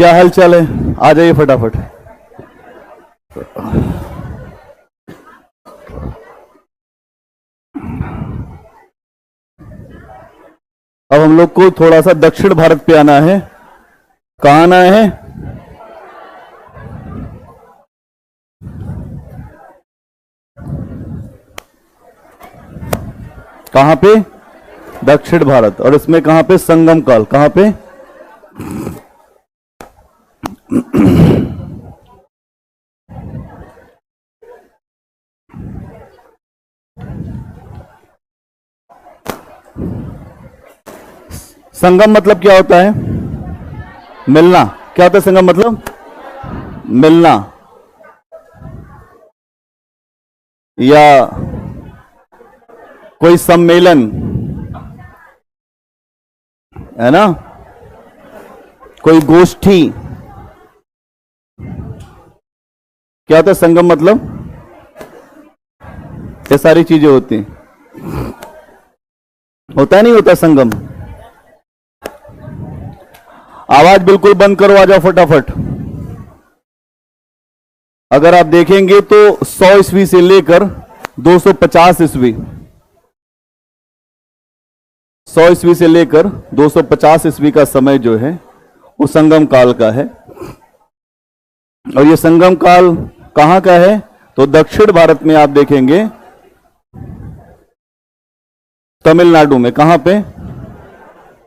क्या हाल चाल है? आ जाइए फटाफट। अब हम लोग को थोड़ा सा दक्षिण भारत पे आना है। कहां आना है? कहां पे? दक्षिण भारत। और इसमें कहां पे? संगम काल। कहां पे? संगम मतलब क्या होता है? मिलना। क्या होता है संगम मतलब? मिलना या कोई सम्मेलन, है ना, कोई गोष्ठी। क्या होता है संगम मतलब? ये सारी चीजें होती हैं। होता है नहीं होता संगम? आवाज बिल्कुल बंद करो, आ जाओ फटाफट। अगर आप देखेंगे तो 100 ईस्वी से लेकर 250 ईस्वी, 100 ईस्वी से लेकर 250 ईस्वी का समय जो है वो संगम काल का है। और ये संगम काल कहां का है? तो दक्षिण भारत में आप देखेंगे तमिलनाडु में। कहां पे?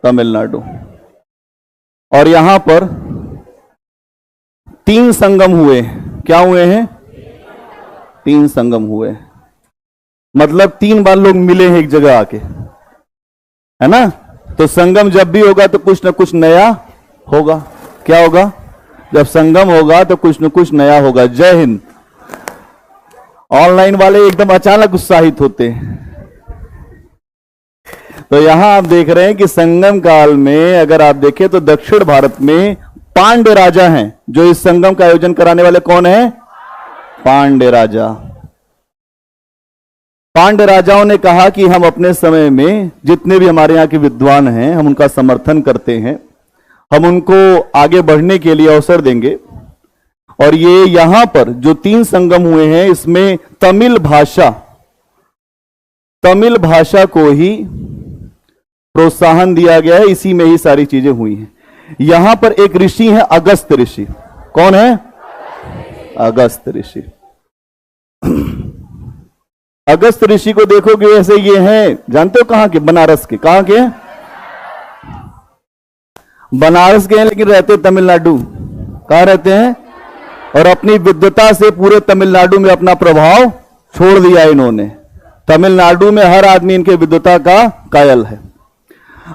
तमिलनाडु। और यहां पर 3 संगम हुए। क्या हुए हैं? 3 संगम हुए। मतलब 3 बार लोग मिले हैं एक जगह आके, है ना। तो संगम जब भी होगा तो कुछ ना कुछ नया होगा। क्या होगा? जब संगम होगा तो कुछ ना कुछ नया होगा। जय हिंद। ऑनलाइन वाले एकदम अचानक उत्साहित होते हैं। तो यहां आप देख रहे हैं कि संगम काल में अगर आप देखें तो दक्षिण भारत में पांड्य राजा हैं। जो इस संगम का आयोजन कराने वाले कौन है? पांड्य राजा। पांड्य राजाओं ने कहा कि हम अपने समय में जितने भी हमारे यहां के विद्वान हैं हम उनका समर्थन करते हैं, हम उनको आगे बढ़ने के लिए अवसर देंगे। और ये यहां पर जो 3 संगम हुए हैं इसमें तमिल भाषा को ही प्रोत्साहन दिया गया है। इसी में ही सारी चीजें हुई हैं। यहां पर एक ऋषि है अगस्त ऋषि। कौन है? अगस्त ऋषि। अगस्त ऋषि को देखोगे ऐसे ये हैं, जानते हो कहां के? बनारस के। कहां के? बनारस के हैं लेकिन रहते तमिलनाडु। कहां रहते हैं? और अपनी विद्वता से पूरे तमिलनाडु में अपना प्रभाव छोड़ दिया इन्होंने। तमिलनाडु में हर आदमी इनके विद्वता का कायल है।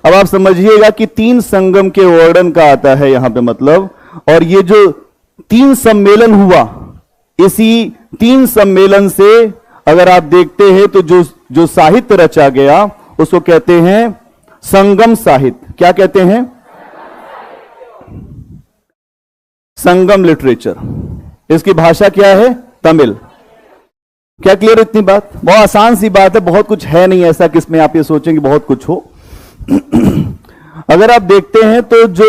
अब आप समझिएगा कि 3 संगम के वर्णन का आता है यहां पे मतलब। और ये जो 3 सम्मेलन हुआ, इसी 3 सम्मेलन से अगर आप देखते हैं तो जो साहित्य रचा गया उसको कहते हैं संगम साहित्य। क्या कहते हैं? संगम लिटरेचर। इसकी भाषा क्या है? तमिल। क्या क्लियर इतनी बात? बहुत आसान सी बात है, बहुत कुछ है नहीं ऐसा किसमें आप ये सोचेंगे बहुत कुछ हो। अगर आप देखते हैं तो जो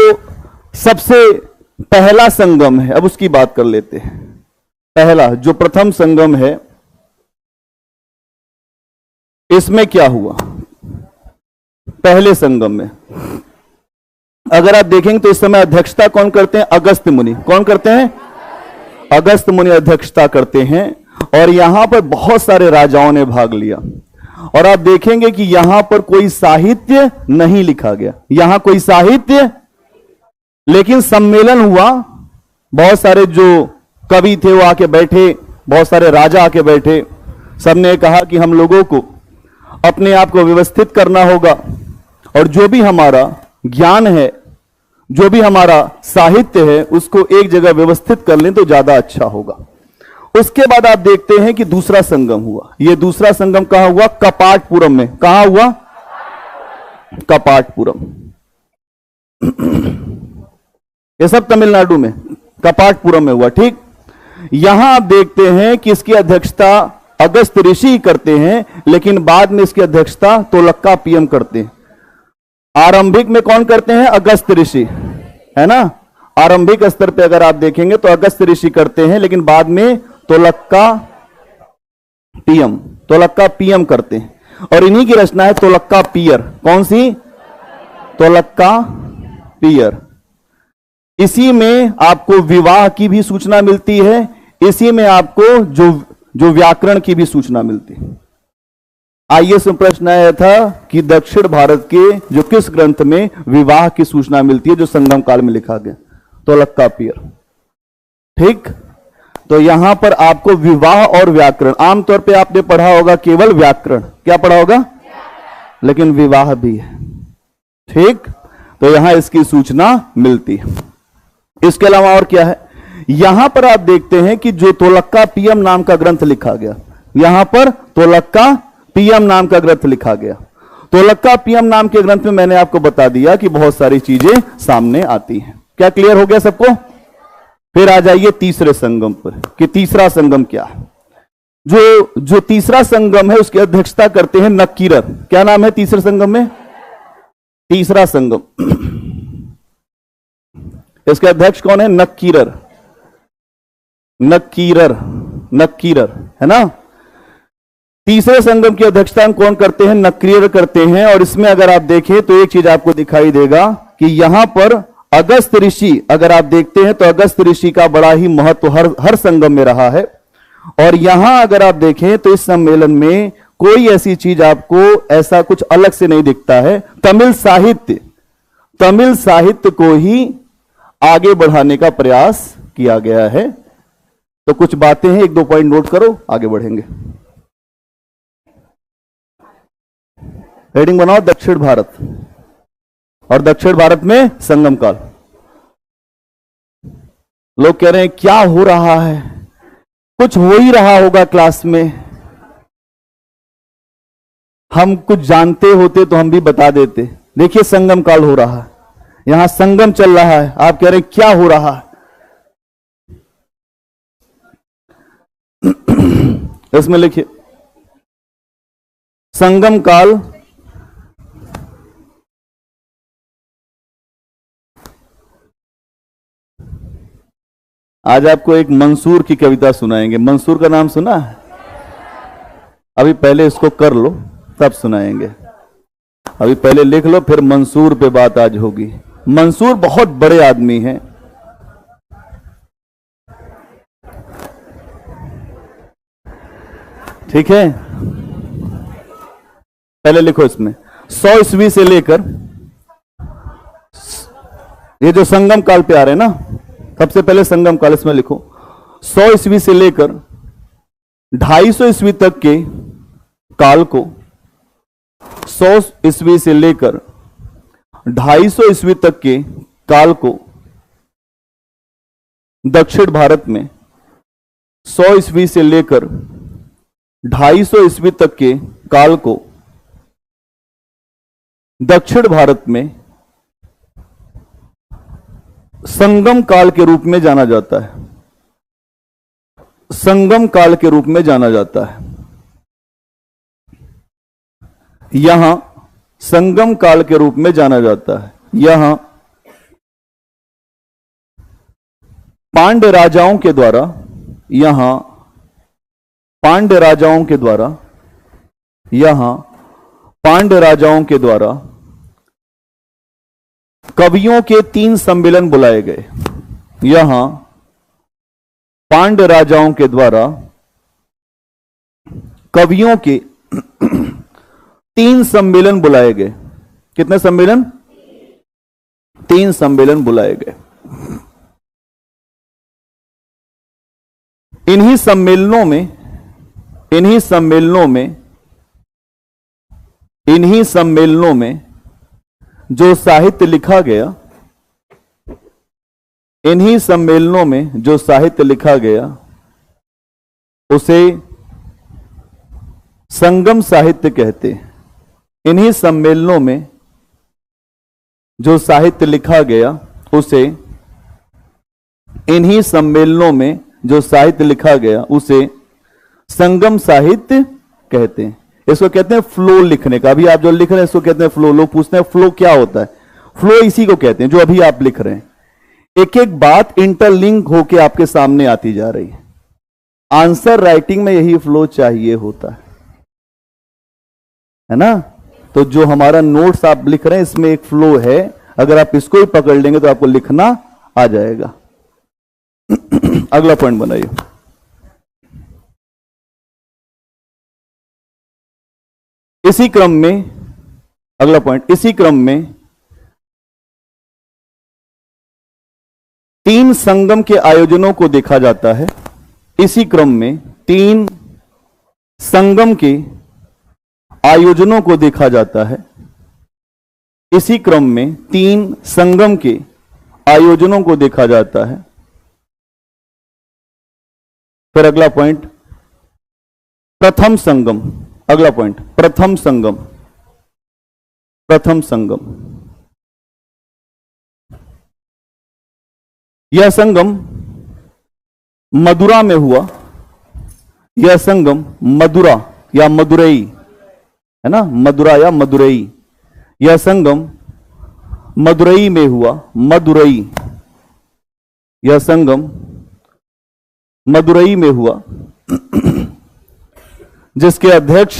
सबसे पहला संगम है, अब उसकी बात कर लेते हैं। पहला जो प्रथम संगम है इसमें क्या हुआ? पहले संगम में अगर आप देखेंगे तो इस समय अध्यक्षता कौन करते हैं? अगस्त मुनि। कौन करते हैं? अगस्त मुनि अध्यक्षता करते हैं। और यहां पर बहुत सारे राजाओं ने भाग लिया। और आप देखेंगे कि यहां पर कोई साहित्य नहीं लिखा गया। यहां कोई साहित्य, लेकिन सम्मेलन हुआ। बहुत सारे जो कवि थे वो आके बैठे, बहुत सारे राजा आके बैठे। सबने कहा कि हम लोगों को अपने आप को व्यवस्थित करना होगा और जो भी हमारा ज्ञान है, जो भी हमारा साहित्य है, उसको एक जगह व्यवस्थित कर लें तो ज्यादा अच्छा होगा। उसके बाद आप देखते हैं कि दूसरा संगम हुआ। यह दूसरा संगम कहां हुआ? कपाटपुरम में। कहां हुआ? कपाटपुरम। यह सब तमिलनाडु में कपाटपुरम में हुआ। ठीक, यहां आप देखते हैं कि इसकी अध्यक्षता अगस्त ऋषि करते हैं, लेकिन बाद में इसकी अध्यक्षता तोलक्का पीएम करते हैं। आरंभिक में कौन करते हैं? अगस्त ऋषि, है ना। आरंभिक स्तर पे अगर आप देखेंगे तो अगस्त ऋषि करते हैं, लेकिन बाद में तोलक्का पीएम करते हैं, और इन्हीं की रचना है तोलक्का पियर। कौन सी? तोलक्का पियर। इसी में आपको विवाह की भी सूचना मिलती है, इसी में आपको जो व्याकरण की भी सूचना मिलती है। आईएएस में प्रश्न आया था कि दक्षिण भारत के जो किस ग्रंथ में विवाह की सूचना मिलती है जो संगम काल में लिखा गया? तोलक्का पियर। ठीक, तो यहां पर आपको विवाह और व्याकरण, आमतौर पे आपने पढ़ा होगा केवल व्याकरण, क्या पढ़ा होगा? लेकिन विवाह भी है। ठीक, तो यहां इसकी सूचना मिलती है। इसके अलावा और क्या है? यहां पर आप देखते हैं कि जो तोलक्का पीएम नाम का ग्रंथ लिखा गया, यहां पर तोलक्का पीएम नाम का ग्रंथ लिखा गया। तोलक्का पीएम नाम के ग्रंथ में मैंने आपको बता दिया कि बहुत सारी चीजें सामने आती हैं। क्या क्लियर हो गया सबको? फिर आ जाइए तीसरे संगम पर कि तीसरा संगम क्या है। जो तीसरा संगम है उसकी अध्यक्षता करते हैं नक्कीरर। क्या नाम है तीसरे संगम में? तीसरा संगम, इसके अध्यक्ष कौन है? नक्कीरर। नक्कीरर है ना। तीसरे संगम की अध्यक्षता कौन करते हैं? नक्कीरर करते हैं। और इसमें अगर आप देखें तो एक चीज आपको दिखाई देगा कि यहां पर अगस्त ऋषि, अगर आप देखते हैं तो अगस्त ऋषि का बड़ा ही महत्व हर संगम में रहा है। और यहां अगर आप देखें तो इस सम्मेलन में कोई ऐसी चीज आपको ऐसा कुछ अलग से नहीं दिखता है। तमिल साहित्य को ही आगे बढ़ाने का प्रयास किया गया है। तो कुछ बातें हैं, एक दो पॉइंट नोट करो, आगे बढ़ेंगे। हेडिंग बनाओ दक्षिण भारत, और दक्षिण भारत में संगम काल। लोग कह रहे हैं क्या हो रहा है? कुछ हो ही रहा होगा क्लास में, हम कुछ जानते होते तो हम भी बता देते। देखिए संगम काल हो रहा है, यहां संगम चल रहा है, आप कह रहे हैं क्या हो रहा है? इसमें लिखिए संगम काल आज आपको एक मंसूर की कविता सुनाएंगे। मंसूर का नाम सुना है? अभी पहले इसको कर लो तब सुनाएंगे। अभी पहले लिख लो, फिर मंसूर पे बात आज होगी। मंसूर बहुत बड़े आदमी हैं। ठीक है, पहले लिखो इसमें 100 ईस्वी से लेकर, ये जो संगम काल पे आ रहे हैं ना, सबसे पहले संगम काल इसमें लिखो 100 ईस्वी से लेकर 250 ईस्वी तक के काल को, 100 ईस्वी से लेकर 250 ईस्वी तक के काल को दक्षिण भारत में, 100 ईस्वी से लेकर 250 ईस्वी तक के काल को दक्षिण भारत में संगम काल के रूप में जाना जाता है। संगम काल के रूप में जाना जाता है। यहां संगम काल के रूप में जाना जाता है। यहां पांड्य राजाओं के द्वारा, यहां पांड्य राजाओं के द्वारा, यहां पांड्य राजाओं के द्वारा कवियों के 3 सम्मेलन बुलाए गए। यहां पांड्य राजाओं के द्वारा कवियों के 3 सम्मेलन बुलाए गए। कितने सम्मेलन? 3 सम्मेलन बुलाए गए। इन्हीं सम्मेलनों में जो साहित्य लिखा गया, इन्हीं सम्मेलनों में जो साहित्य लिखा गया उसे संगम साहित्य कहते हैं। इन्हीं सम्मेलनों में जो साहित्य लिखा गया उसे, इन्हीं सम्मेलनों में जो साहित्य लिखा गया उसे संगम साहित्य कहते हैं। इसको कहते हैं फ्लो लिखने का। अभी आप जो लिख रहे हैं इसको कहते हैं फ्लो। लोग पूछते हैं फ्लो क्या होता है? फ्लो इसी को कहते हैं जो अभी आप लिख रहे हैं। एक एक बात इंटरलिंक होके आपके सामने आती जा रही है। आंसर राइटिंग में यही फ्लो चाहिए होता है ना। तो जो हमारा नोट्स आप लिख रहे हैं इसमें एक फ्लो है, अगर आप इसको ही पकड़ लेंगे तो आपको लिखना आ जाएगा। अगला पॉइंट बनाइए। इसी क्रम में अगला पॉइंट, इसी क्रम में तीन संगम के आयोजनों को देखा जाता है। इसी क्रम में तीन संगम के आयोजनों को देखा जाता है। इसी क्रम में तीन संगम के आयोजनों को देखा जाता है। फिर अगला पॉइंट, प्रथम संगम। अगला पॉइंट, प्रथम संगम। प्रथम संगम, यह संगम मदुरा में हुआ। यह संगम मदुरा या मदुरई है ना, मदुरा या मदुरई। यह संगम मदुरई में हुआ। मदुरई, यह संगम मदुरई में हुआ, जिसके अध्यक्ष,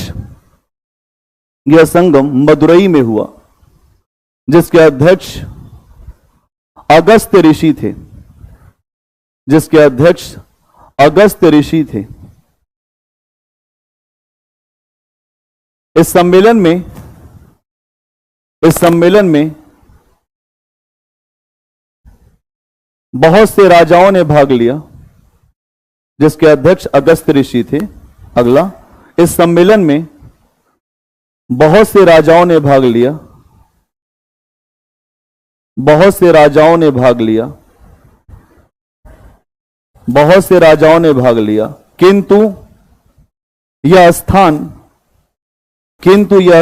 यह संगम मदुरई में हुआ जिसके अध्यक्ष अगस्त्य ऋषि थे। जिसके अध्यक्ष अगस्त्य ऋषि थे। इस सम्मेलन में बहुत से राजाओं ने भाग लिया, जिसके अध्यक्ष अगस्त्य ऋषि थे। अगला, इस सम्मेलन में बहुत से राजाओं ने भाग लिया। बहुत से राजाओं ने भाग लिया। बहुत से राजाओं ने भाग लिया, किंतु यह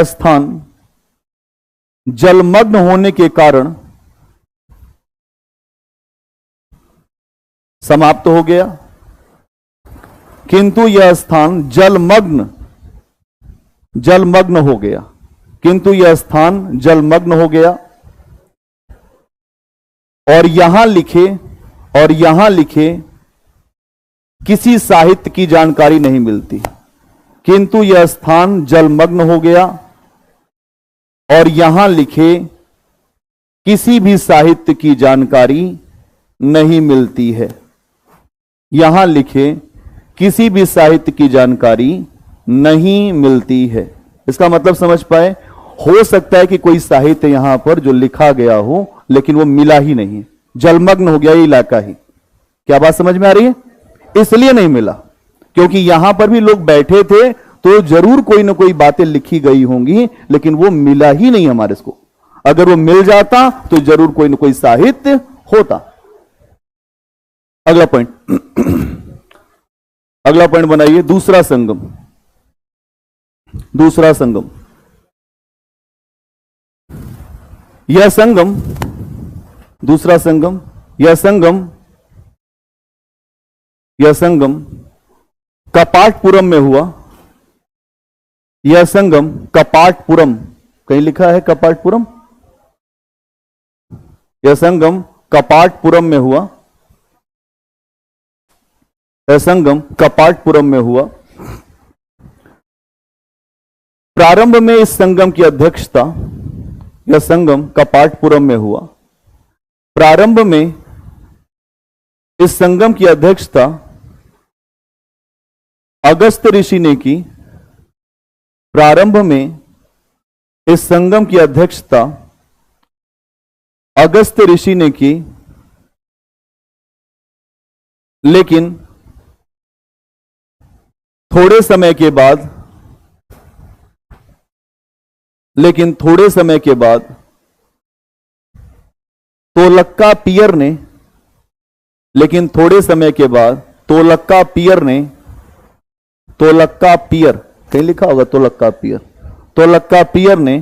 स्थान जलमग्न होने के कारण समाप्त हो गया। किंतु यह स्थान जलमग्न हो गया। किंतु यह स्थान जलमग्न हो गया। और यहां लिखे किसी साहित्य की जानकारी नहीं मिलती। किंतु यह स्थान जलमग्न हो गया और यहां लिखे किसी भी साहित्य की जानकारी नहीं मिलती है। यहां लिखे किसी भी साहित्य की जानकारी नहीं मिलती है। इसका मतलब समझ पाए, हो सकता है कि कोई साहित्य यहां पर जो लिखा गया हो लेकिन वो मिला ही नहीं, जलमग्न हो गया ये इलाका ही। क्या बात समझ में आ रही है? इसलिए नहीं मिला क्योंकि यहां पर भी लोग बैठे थे तो जरूर कोई ना कोई बातें लिखी गई होंगी, लेकिन वो मिला ही नहीं हमारे को। अगर वो मिल जाता तो जरूर कोई ना कोई साहित्य होता। अगला पॉइंट, अगला पॉइंट बनाइए, दूसरा संगम। दूसरा संगम, यह संगम, दूसरा संगम, यह संगम कपाटपुरम में हुआ। यह संगम कपाटपुरम, कहीं लिखा है कपाटपुरम? यह संगम कपाटपुरम में हुआ। यह संगम कपाटपुरम में हुआ। प्रारंभ में इस संगम की अध्यक्षता, यह संगम कपाटपुरम में हुआ। प्रारंभ में इस संगम की अध्यक्षता अगस्त्य ऋषि ने की। प्रारंभ में इस संगम की अध्यक्षता अगस्त्य ऋषि ने की, लेकिन थोड़े समय के बाद तोलक्का पियर ने, तोलक्का पियर, कहीं लिखा होगा तोलक्का पियर ने,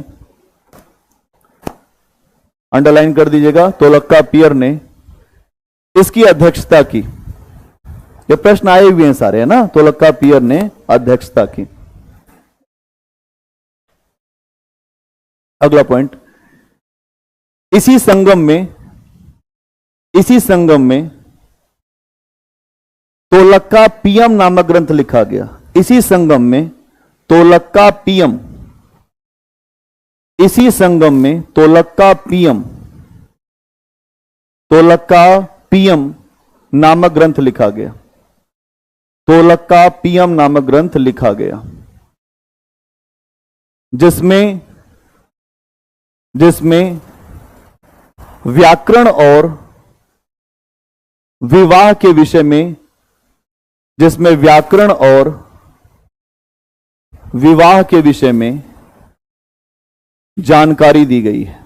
अंडरलाइन कर दीजिएगा, तोलक्का पियर ने इसकी अध्यक्षता की। ये प्रश्न आए हुए हैं सारे, है ना। तोलक्का पियर ने अध्यक्षता की। अगला पॉइंट, इसी संगम में इसी संगम में तोलक्कापियम नामक ग्रंथ लिखा गया। इसी संगम में तोलक्कापियम, इसी संगम में तोलक्कापियम नामक ग्रंथ लिखा गया। तोलक्कापियम नामक ग्रंथ लिखा गया, जिसमें व्याकरण और विवाह के विषय में, जिसमें व्याकरण और विवाह के विषय में जानकारी दी गई है।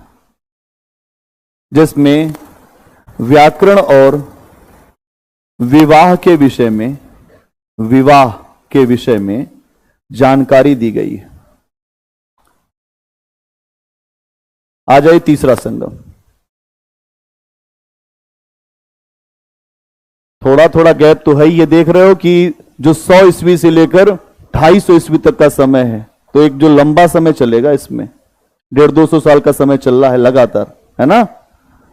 जिसमें व्याकरण और विवाह के विषय में, विवाह के विषय में जानकारी दी गई है। आ जाए तीसरा संगम। थोड़ा थोड़ा गैप तो है ही, ये देख रहे हो कि जो 100 ईस्वी से लेकर 250 ईस्वी तक का समय है, तो एक जो लंबा समय चलेगा, इसमें 150-200 साल का समय चल रहा है लगातार, है ना।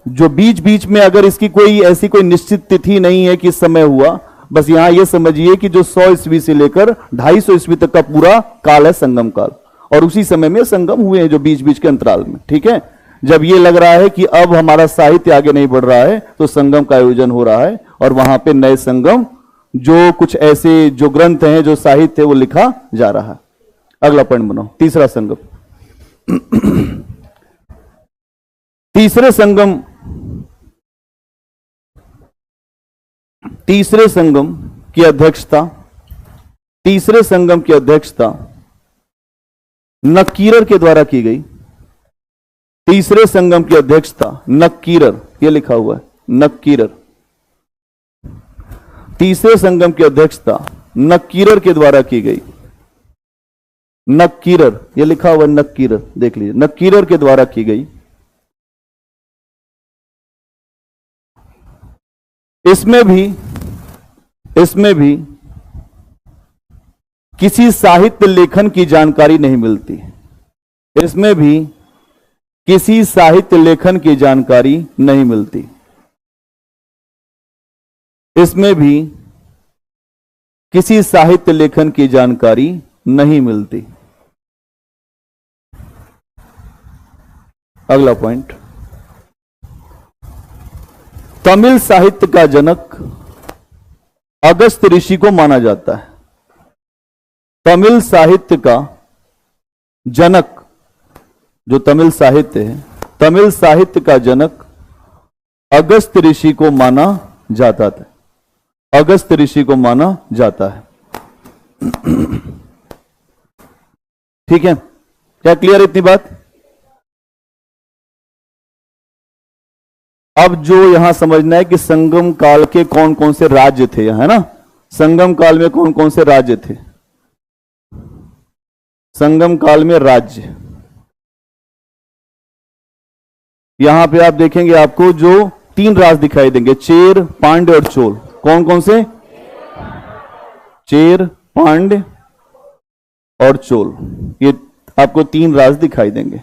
जो बीच बीच में अगर इसकी कोई ऐसी कोई निश्चित तिथि नहीं है कि इस समय हुआ, बस यहां यह समझिए कि जो 100 ईस्वी से लेकर 250 ईस्वी तक का पूरा काल है संगम काल, और उसी समय में संगम हुए हैं जो बीच बीच के अंतराल में। ठीक है, जब ये लग रहा है कि अब हमारा साहित्य आगे नहीं बढ़ रहा है, तो संगम का आयोजन हो रहा है, और वहां पे नए संगम, जो कुछ ऐसे जो ग्रंथ हैं, जो साहित्य है, वो लिखा जा रहा है। अगला पॉइंट बनाओ, तीसरा संगम। तीसरे संगम की अध्यक्षता नक्कीरर के द्वारा की गई। तीसरे संगम की अध्यक्षता नक्कीरर, ये लिखा हुआ है नक्कीरर। तीसरे संगम की अध्यक्षता नक्कीरर के द्वारा की गई। नक्कीरर, ये लिखा हुआ है नक्कीरर, देख लीजिए, नक्कीरर के द्वारा की गई। इसमें भी किसी साहित्य लेखन की जानकारी नहीं मिलती। इसमें भी किसी साहित्य लेखन की जानकारी नहीं मिलती। इसमें भी किसी साहित्य लेखन की जानकारी नहीं मिलती। अगला पॉइंट, तमिल साहित्य का जनक अगस्त्य ऋषि को माना जाता है। तमिल साहित्य का जनक, जो तमिल साहित्य है, तमिल साहित्य का जनक अगस्त्य ऋषि को माना जाता था। अगस्त्य ऋषि को माना जाता है। ठीक है, क्या क्लियर है इतनी बात? अब जो यहां समझना है कि संगम काल के कौन कौन से राज्य थे, है ना। संगम काल में कौन कौन से राज्य थे? संगम काल में राज्य, यहां पे आप देखेंगे आपको जो 3 राज दिखाई देंगे, चेर, पांड्य और चोल। कौन कौन से? चेर, पांड्य और चोल, ये आपको 3 राज दिखाई देंगे।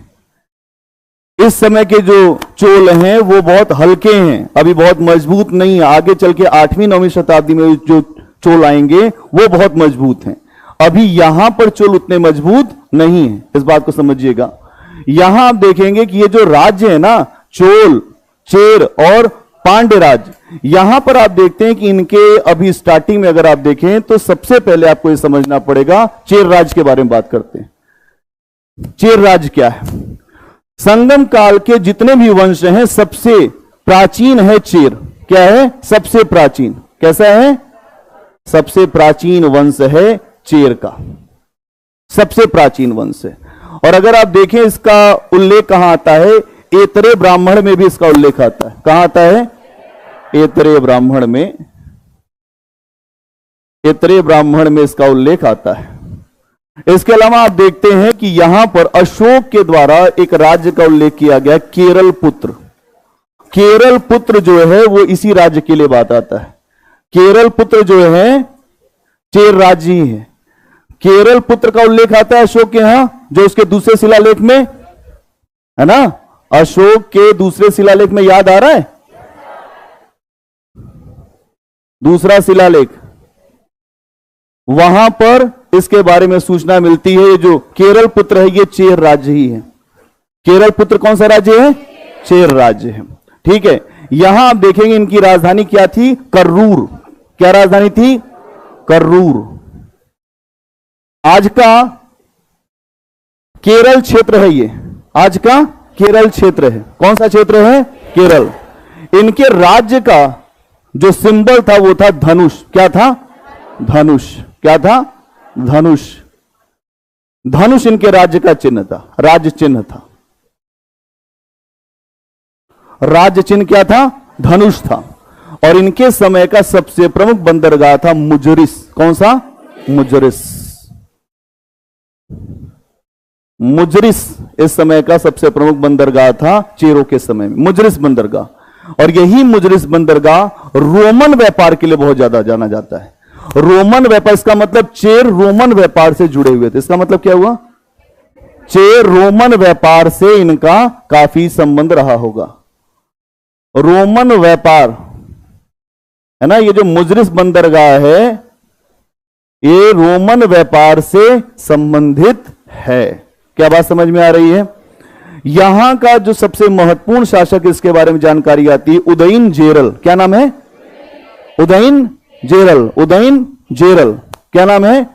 इस समय के जो चोल हैं वो बहुत हल्के हैं, अभी बहुत मजबूत नहीं है। आगे चल के 8वीं-9वीं शताब्दी में जो चोल आएंगे वो बहुत मजबूत हैं। अभी यहां पर चोल उतने मजबूत नहीं है, इस बात को समझिएगा। यहां आप देखेंगे कि ये जो राज्य है ना, चोल, चेर और पांड्य राज्य, यहां पर आप देखते हैं कि इनके अभी स्टार्टिंग में अगर आप देखें तो सबसे पहले आपको ये समझना पड़ेगा, चेर राज्य के बारे में बात करते हैं। चेर राज्य क्या है? संगम काल के जितने भी वंश हैं सबसे प्राचीन है चेर। क्या है? सबसे प्राचीन। कैसा है? सबसे प्राचीन वंश है चेर का, सबसे प्राचीन वंश है। और अगर आप देखें इसका उल्लेख कहां आता है, ऐतरेय ब्राह्मण में भी इसका उल्लेख आता है। कहां आता है? ऐतरेय ब्राह्मण में, ऐतरेय ब्राह्मण में इसका उल्लेख आता है। इसके अलावा आप देखते हैं कि यहां पर अशोक के द्वारा एक राज्य का उल्लेख किया गया, केरल पुत्र। केरल पुत्र जो है वो इसी राज्य के लिए बात आता है। केरल पुत्र जो है चेर राज्य ही है। केरल पुत्र का उल्लेख आता है अशोक के यहां, जो उसके दूसरे शिलालेख में है ना। अशोक के दूसरे शिलालेख में याद आ रहा है, दूसरा शिलालेख, वहां पर इसके बारे में सूचना मिलती है। ये जो केरल पुत्र है ये चेर राज्य ही है। केरल पुत्र कौन सा राज्य है? चेर राज्य है। ठीक है, यहां आप देखेंगे इनकी राजधानी क्या थी? कर्रूर। क्या राजधानी थी? कर्रूर। आज का केरल क्षेत्र है ये, आज का केरल क्षेत्र है। कौन सा क्षेत्र है? केरल। इनके राज्य का जो सिंबल था वो था धनुष। क्या था? धनुष। क्या था? धनुष। धनुष इनके राज्य का चिन्ह था, राज्य चिन्ह था। राज्य चिन्ह क्या था? धनुष था। और इनके समय का सबसे प्रमुख बंदरगाह था मुजरिस। कौन सा? मुजरिस। मुजरिस इस समय का सबसे प्रमुख बंदरगाह था चेरों के समय में, मुजरिस बंदरगाह। और यही मुजरिस बंदरगाह रोमन व्यापार के लिए बहुत ज्यादा जाना जाता है। रोमन व्यापार, इसका मतलब चेर रोमन व्यापार से जुड़े हुए थे। इसका मतलब क्या हुआ? चेर रोमन व्यापार से इनका काफी संबंध रहा होगा। रोमन व्यापार है ना, ये जो मुजरिस बंदरगाह है ये रोमन व्यापार से संबंधित है। क्या बात समझ में आ रही है? यहां का जो सबसे महत्वपूर्ण शासक, इसके बारे में जानकारी आती है, उदयन जेरल। क्या नाम है? उदयन जेरल। उदयन जेरल। क्या नाम है?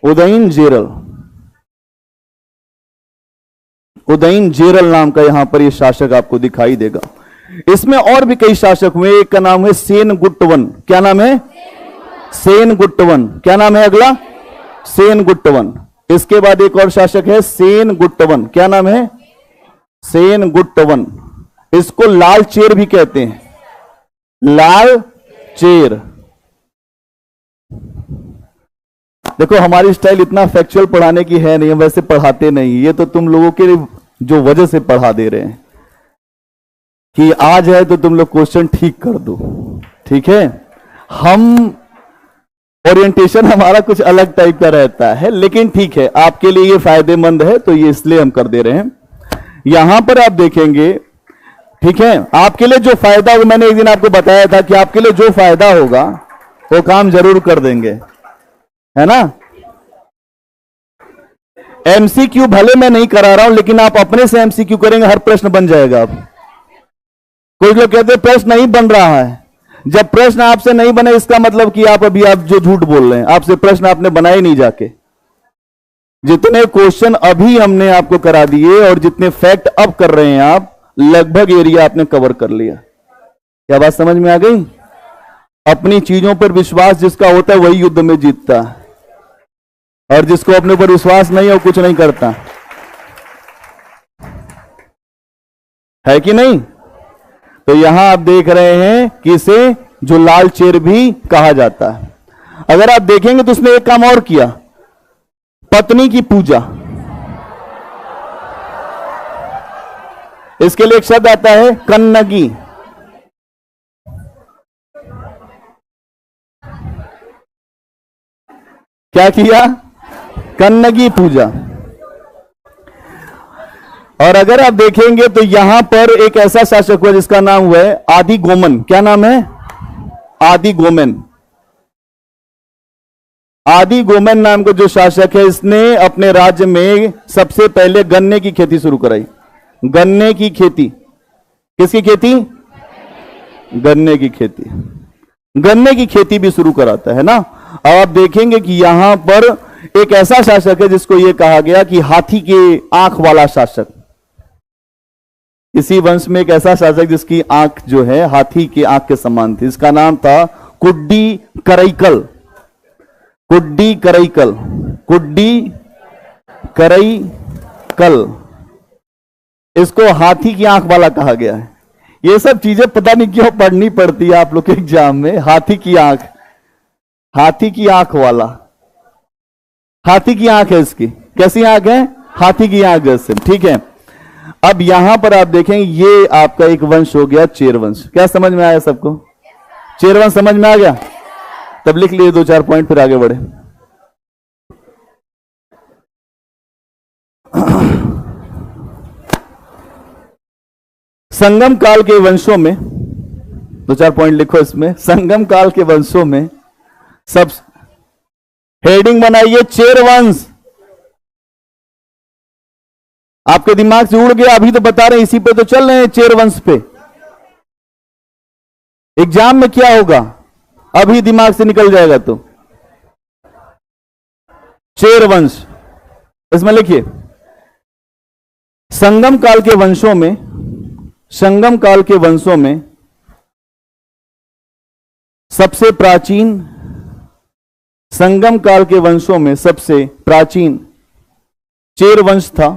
उदयन जेरल। उदयन जेरल नाम का यहां पर यह शासक आपको दिखाई देगा। इसमें और भी कई शासक हुए। एक का नाम है सेनगुट्टवन। क्या नाम है? सेनगुट्टवन। क्या नाम है अगला? सेनगुट्टवन। इसके बाद एक और शासक है सेनगुट्टवन। क्या नाम है? सेनगुट्टवन। इसको लाल चेर भी कहते हैं, लाल चेर। देखो हमारी स्टाइल इतना फैक्चुअल पढ़ाने की है नहीं, वैसे पढ़ाते नहीं। ये तो तुम लोगों के जो वजह से पढ़ा दे रहे हैं कि आज है तो तुम लोग क्वेश्चन ठीक कर दो। ठीक है, हम ओरिएंटेशन हमारा कुछ अलग टाइप का रहता है, लेकिन ठीक है, आपके लिए ये फायदेमंद है तो ये इसलिए हम कर दे रहे हैं। यहां पर आप देखेंगे, ठीक है, आपके लिए जो फायदा होगा, मैंने एक दिन आपको बताया था कि आपके लिए जो फायदा होगा वो काम जरूर कर देंगे, है ना। एमसीक्यू भले मैं नहीं करा रहा हूं, लेकिन आप अपने से एमसीक्यू करेंगे, हर प्रश्न बन जाएगा। आप कुछ लोग कहते हैं प्रश्न नहीं बन रहा है। जब प्रश्न आपसे नहीं बने इसका मतलब कि आप जो झूठ बोल रहे हैं, आपसे प्रश्न आपने बनाए नहीं जाके। जितने क्वेश्चन अभी हमने आपको करा दिए और जितने फैक्ट अब कर रहे हैं आप, लगभग एरिया आपने कवर कर लिया। क्या बात समझ में आ गई? अपनी चीजों पर विश्वास जिसका होता है वही युद्ध में जीतता है, और जिसको अपने ऊपर विश्वास नहीं है वो कुछ नहीं करता, है कि नहीं। तो यहां आप देख रहे हैं कि इसे जो लाल चेर भी कहा जाता है। अगर आप देखेंगे तो उसने एक काम और किया, पत्नी की पूजा। इसके लिए एक शब्द आता है कन्नगी। क्या किया? कन्नगी पूजा। और अगर आप देखेंगे तो यहां पर एक ऐसा शासक हुआ जिसका नाम हुआ है आदिगोमन। क्या नाम है? आदिगोमन। आदिगोमन नाम का जो शासक है, इसने अपने राज्य में सबसे पहले गन्ने की खेती शुरू कराई। गन्ने की खेती। किसकी खेती? गन्ने की खेती। गन्ने की खेती भी शुरू कराता है ना। अब आप देखेंगे कि यहां पर एक ऐसा शासक है जिसको यह कहा गया कि हाथी के आंख वाला शासक। इसी वंश में एक ऐसा शासक जिसकी आंख जो है हाथी की आंख के समान थी, इसका नाम था कुड्डी करईकल। कुड्डी करईकल। कुड्डी करईकल। इसको हाथी की आंख वाला कहा गया है। ये सब चीजें पता नहीं क्यों पढ़नी पड़ती है आप लोग के एग्जाम में। हाथी की आंख, हाथी की आंख वाला। हाथी की आंख है इसकी। कैसी आंख है? हाथी की आंख जैसे। ठीक है, अब यहां पर आप देखेंगे ये आपका एक वंश हो गया चेर वंश। क्या समझ में आया सबको? चेर वंश समझ में आ गया? तब लिख लिए 2-4 पॉइंट, फिर आगे बढ़े। संगम काल के वंशों में दो चार पॉइंट लिखो इसमें। संगम काल के वंशों में सब, हेडिंग बनाइए चेर वंश। आपके दिमाग से उड़ गया, अभी तो बता रहे हैं, इसी पे तो चल रहे हैं, चेर वंश पे। एग्जाम में क्या होगा, अभी दिमाग से निकल जाएगा। तो चेर वंश, इसमें लिखिए संगम काल के वंशों में, संगम काल के वंशों में सबसे प्राचीन, संगम काल के वंशों में सबसे प्राचीन चेर वंश था,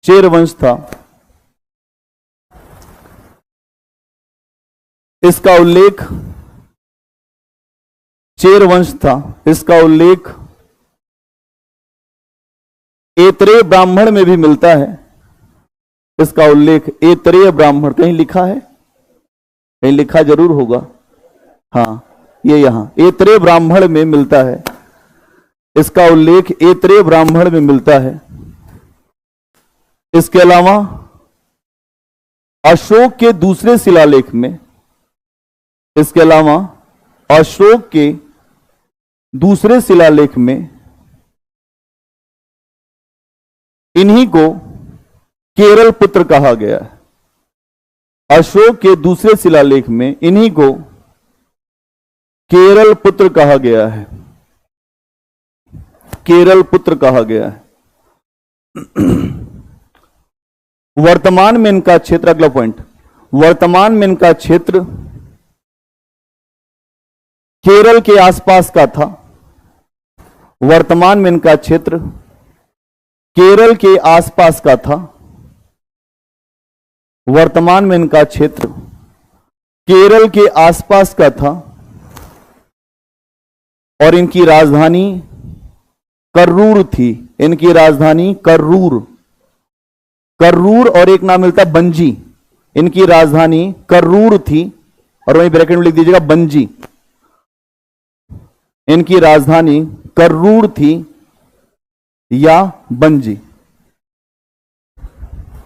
चेर वंश था। इसका उल्लेख, चेर वंश था, इसका उल्लेख ऐतरेय ब्राह्मण में भी मिलता है। इसका उल्लेख ऐतरेय ब्राह्मण, कहीं लिखा है, कहीं लिखा जरूर होगा, हां ये यहां ऐतरेय ब्राह्मण में मिलता है। इसका उल्लेख ऐतरेय ब्राह्मण में मिलता है। इसके अलावा अशोक के दूसरे शिलालेख में, इसके अलावा अशोक के दूसरे शिलालेख में इन्हीं को केरल पुत्र कहा गया है। अशोक के दूसरे शिलालेख में इन्हीं को केरल पुत्र कहा गया है, केरल पुत्र कहा गया है। वर्तमान में इनका क्षेत्र, अगला पॉइंट, वर्तमान में इनका क्षेत्र केरल के आसपास का था। वर्तमान में इनका क्षेत्र केरल के आसपास का था। वर्तमान में इनका क्षेत्र केरल के आसपास का था और इनकी राजधानी कर्रूर थी। इनकी राजधानी कर्रूर, कर्रूर और एक नाम मिलता बंजी। इनकी राजधानी कर्रूर थी और वहीं ब्रैकेट में लिख दीजिएगा बंजी। इनकी राजधानी कर्रूर थी या बंजी,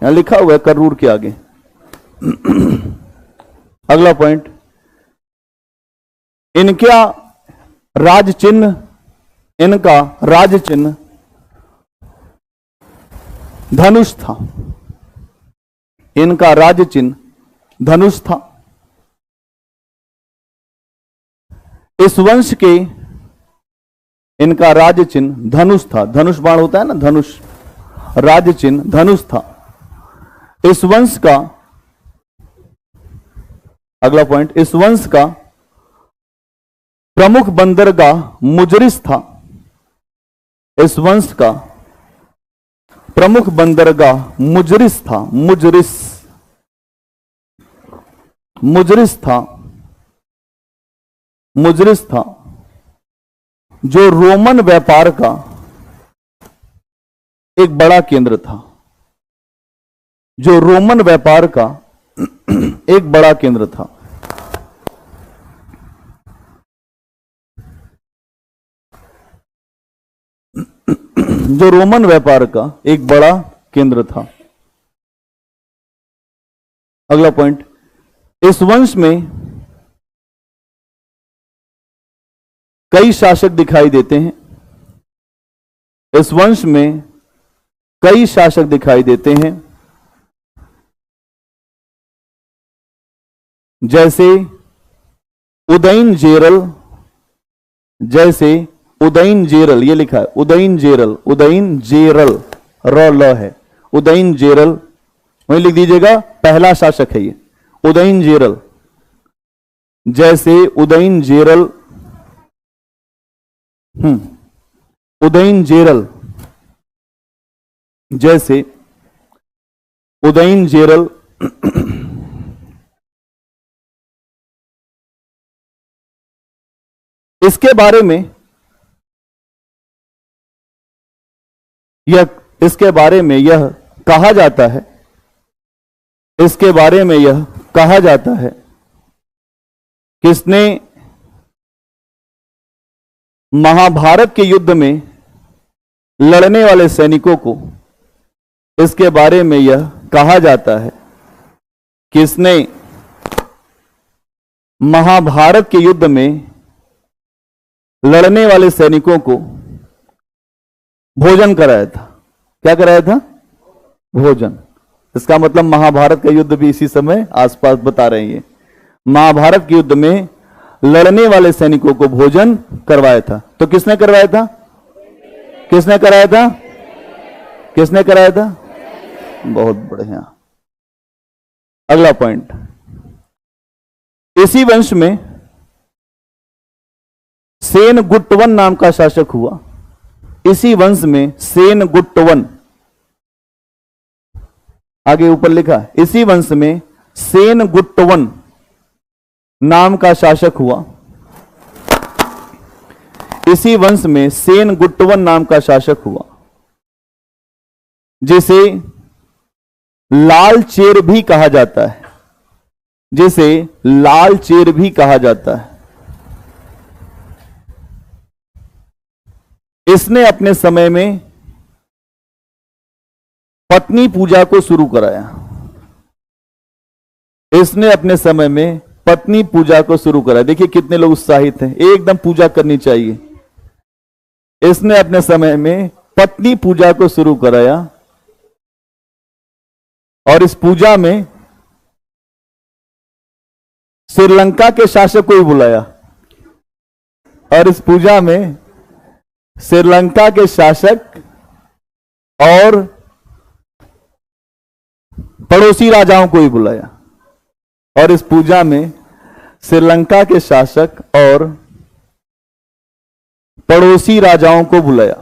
यहां लिखा हुआ है कर्रूर के आगे। अगला पॉइंट, इनका राज चिन्ह, इनका राज चिन्ह धनुष था। इनका राज चिन्ह धनुष था। इस वंश के, इनका राज चिन्ह धनुष था। धनुष बाण होता है ना, धनुष, राज चिन्ह धनुष था। इस वंश का, अगला पॉइंट, इस वंश का प्रमुख बंदरगाह मुजरिस था। इस वंश का प्रमुख बंदरगाह मुजरिस था। मुजरिस, मुजरिस था, मुजरिस था, जो रोमन व्यापार का एक बड़ा केंद्र था। जो रोमन व्यापार का एक बड़ा केंद्र था। जो रोमन व्यापार का एक बड़ा केंद्र था। अगला पॉइंट, इस वंश में कई शासक दिखाई देते हैं। इस वंश में कई शासक दिखाई देते हैं, जैसे उदयन जेरल, जैसे उदयन जेरल, ये लिखा है उदयन जेरल, उदयन जेरल, र ल है, उदयन जेरल, वहीं लिख दीजिएगा पहला शासक है ये, उदयन जेरल। जैसे उदयन जेरल, उदयन जेरल, जैसे उदयन जेरल, इसके बारे में यह, इसके बारे में यह कहा जाता है, इसके बारे में यह कहा जाता है कि इसने महाभारत के युद्ध में लड़ने वाले सैनिकों को, इसके बारे में यह कहा जाता है कि इसने महाभारत के युद्ध में लड़ने वाले सैनिकों को भोजन कराया था। क्या कराया था? भोजन। इसका मतलब महाभारत का युद्ध भी इसी समय आसपास बता रहे हैं। महाभारत के युद्ध में लड़ने वाले सैनिकों को भोजन करवाया था। तो किसने करवाया था? किसने कराया था? किसने कराया था? बहुत बढ़िया। अगला पॉइंट, इसी वंश में सेन गुट्टवन नाम का शासक हुआ। इसी वंश में सेन गुट्टवन, आगे ऊपर लिखा, इसी वंश में सेन गुट्टवन नाम का शासक हुआ। इसी वंश में सेन गुट्टवन नाम का शासक हुआ, जिसे लाल चेर भी कहा जाता है। जिसे लाल चेर भी कहा जाता है। इसने अपने समय में पत्नी पूजा को शुरू कराया। इसने अपने समय में पत्नी पूजा को शुरू कराया। देखिए कितने लोग उत्साहित हैं, एकदम पूजा करनी चाहिए। इसने अपने समय में पत्नी पूजा को शुरू कराया और इस पूजा में श्रीलंका के शासक को भी बुलाया। और इस पूजा में श्रीलंका के शासक और पड़ोसी राजाओं को भी बुलाया। और इस पूजा में श्रीलंका के शासक और पड़ोसी राजाओं को बुलाया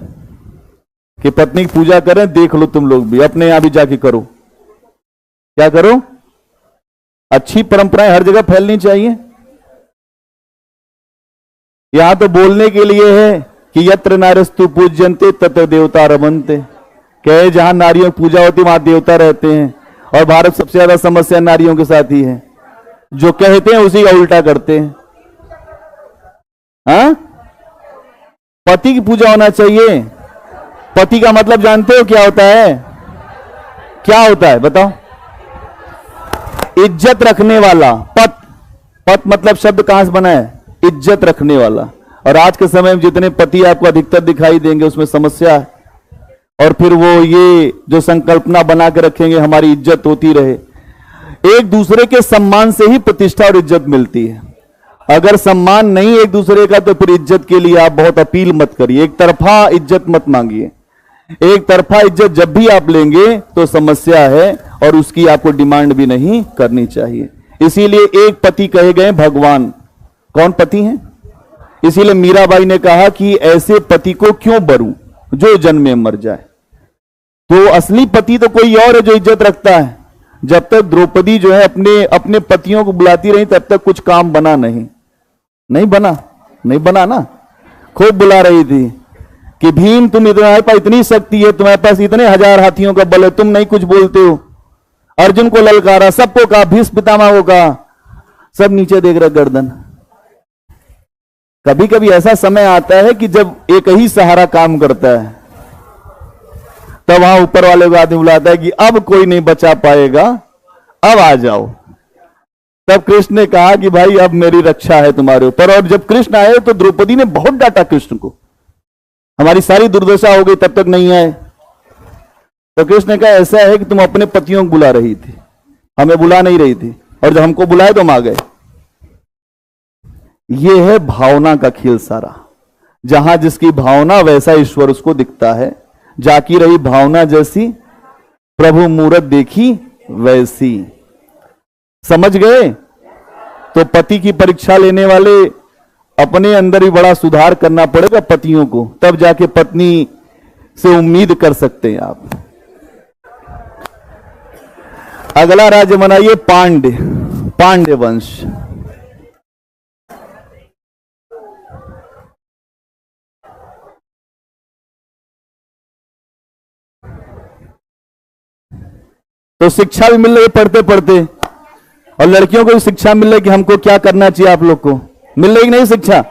कि पत्नी की पूजा करें। देख लो तुम लोग भी, अपने यहां भी जाके करो। क्या करो? अच्छी परंपराएं हर जगह फैलनी चाहिए। यहां तो बोलने के लिए है कि यत्र नारस्तु पूज्यन्ते तत्र देवता रमन्ते, कहे जहां नारियों की पूजा होती वहां देवता रहते हैं। और भारत सबसे ज्यादा समस्या नारियों के साथ ही है, जो कहते हैं उसी का उल्टा करते हैं। हाँ, पति की पूजा होना चाहिए। पति का मतलब जानते हो क्या होता है? क्या होता है बताओ? इज्जत रखने वाला। पत, पत मतलब शब्द कहां से बना है? इज्जत रखने वाला। और आज के समय में जितने पति आपको अधिकतर दिखाई देंगे उसमें समस्या है। और फिर वो ये जो संकल्पना बना के रखेंगे हमारी इज्जत होती रहे। एक दूसरे के सम्मान से ही प्रतिष्ठा और इज्जत मिलती है। अगर सम्मान नहीं एक दूसरे का तो फिर इज्जत के लिए आप बहुत अपील मत करिए। एक तरफा इज्जत मत मांगिए। एक तरफा इज्जत जब भी आप लेंगे तो समस्या है और उसकी आपको डिमांड भी नहीं करनी चाहिए। इसीलिए एक पति कहे गए भगवान। कौन पति हैं? इसीलिए मीराबाई ने कहा कि ऐसे पति को क्यों बरूं जो जन्मे मर जाए। तो असली पति तो कोई और है जो इज्जत रखता है। जब तक द्रौपदी जो है अपने पतियों को बुलाती रही तब तक कुछ काम बना नहीं बना ना। खूब बुला रही थी कि भीम तुम तुम्हारे पास इतनी शक्ति है, तुम्हारे पास इतने 1000 हाथियों का बल है, तुम नहीं कुछ बोलते हो। अर्जुन को ललकारा, सबको कहा, भीष्म पितामह को कहा, सब नीचे देख रहे गर्दन। कभी कभी ऐसा समय आता है कि जब एक ही सहारा काम करता है तब वहां ऊपर वाले को आदमी बुलाता है कि अब कोई नहीं बचा पाएगा, अब आ जाओ। तब कृष्ण ने कहा कि भाई अब मेरी रक्षा है तुम्हारे ऊपर। और जब कृष्ण आए तो द्रौपदी ने बहुत डांटा कृष्ण को, हमारी सारी दुर्दशा हो गई तब तक नहीं आए। तो कृष्ण ने कहा ऐसा है कि तुम अपने पतियों को बुला रही थी, हमें बुला नहीं रही थी, और जब हमको बुलाए तो हम आ गए। यह है भावना का खेल सारा। जहां जिसकी भावना वैसा ईश्वर उसको दिखता है। जाकी रही भावना जैसी, प्रभु मूरत देखी वैसी। समझ गए? तो पति की परीक्षा लेने वाले अपने अंदर ही बड़ा सुधार करना पड़ेगा पतियों को, तब जाके पत्नी से उम्मीद कर सकते हैं आप। अगला राज्य बनाइए पांड्य वंश। तो शिक्षा भी मिल रही है पढ़ते पढ़ते, और लड़कियों को भी शिक्षा मिल रही है कि हमको क्या करना चाहिए। आप लोग को मिल रही नहीं शिक्षा?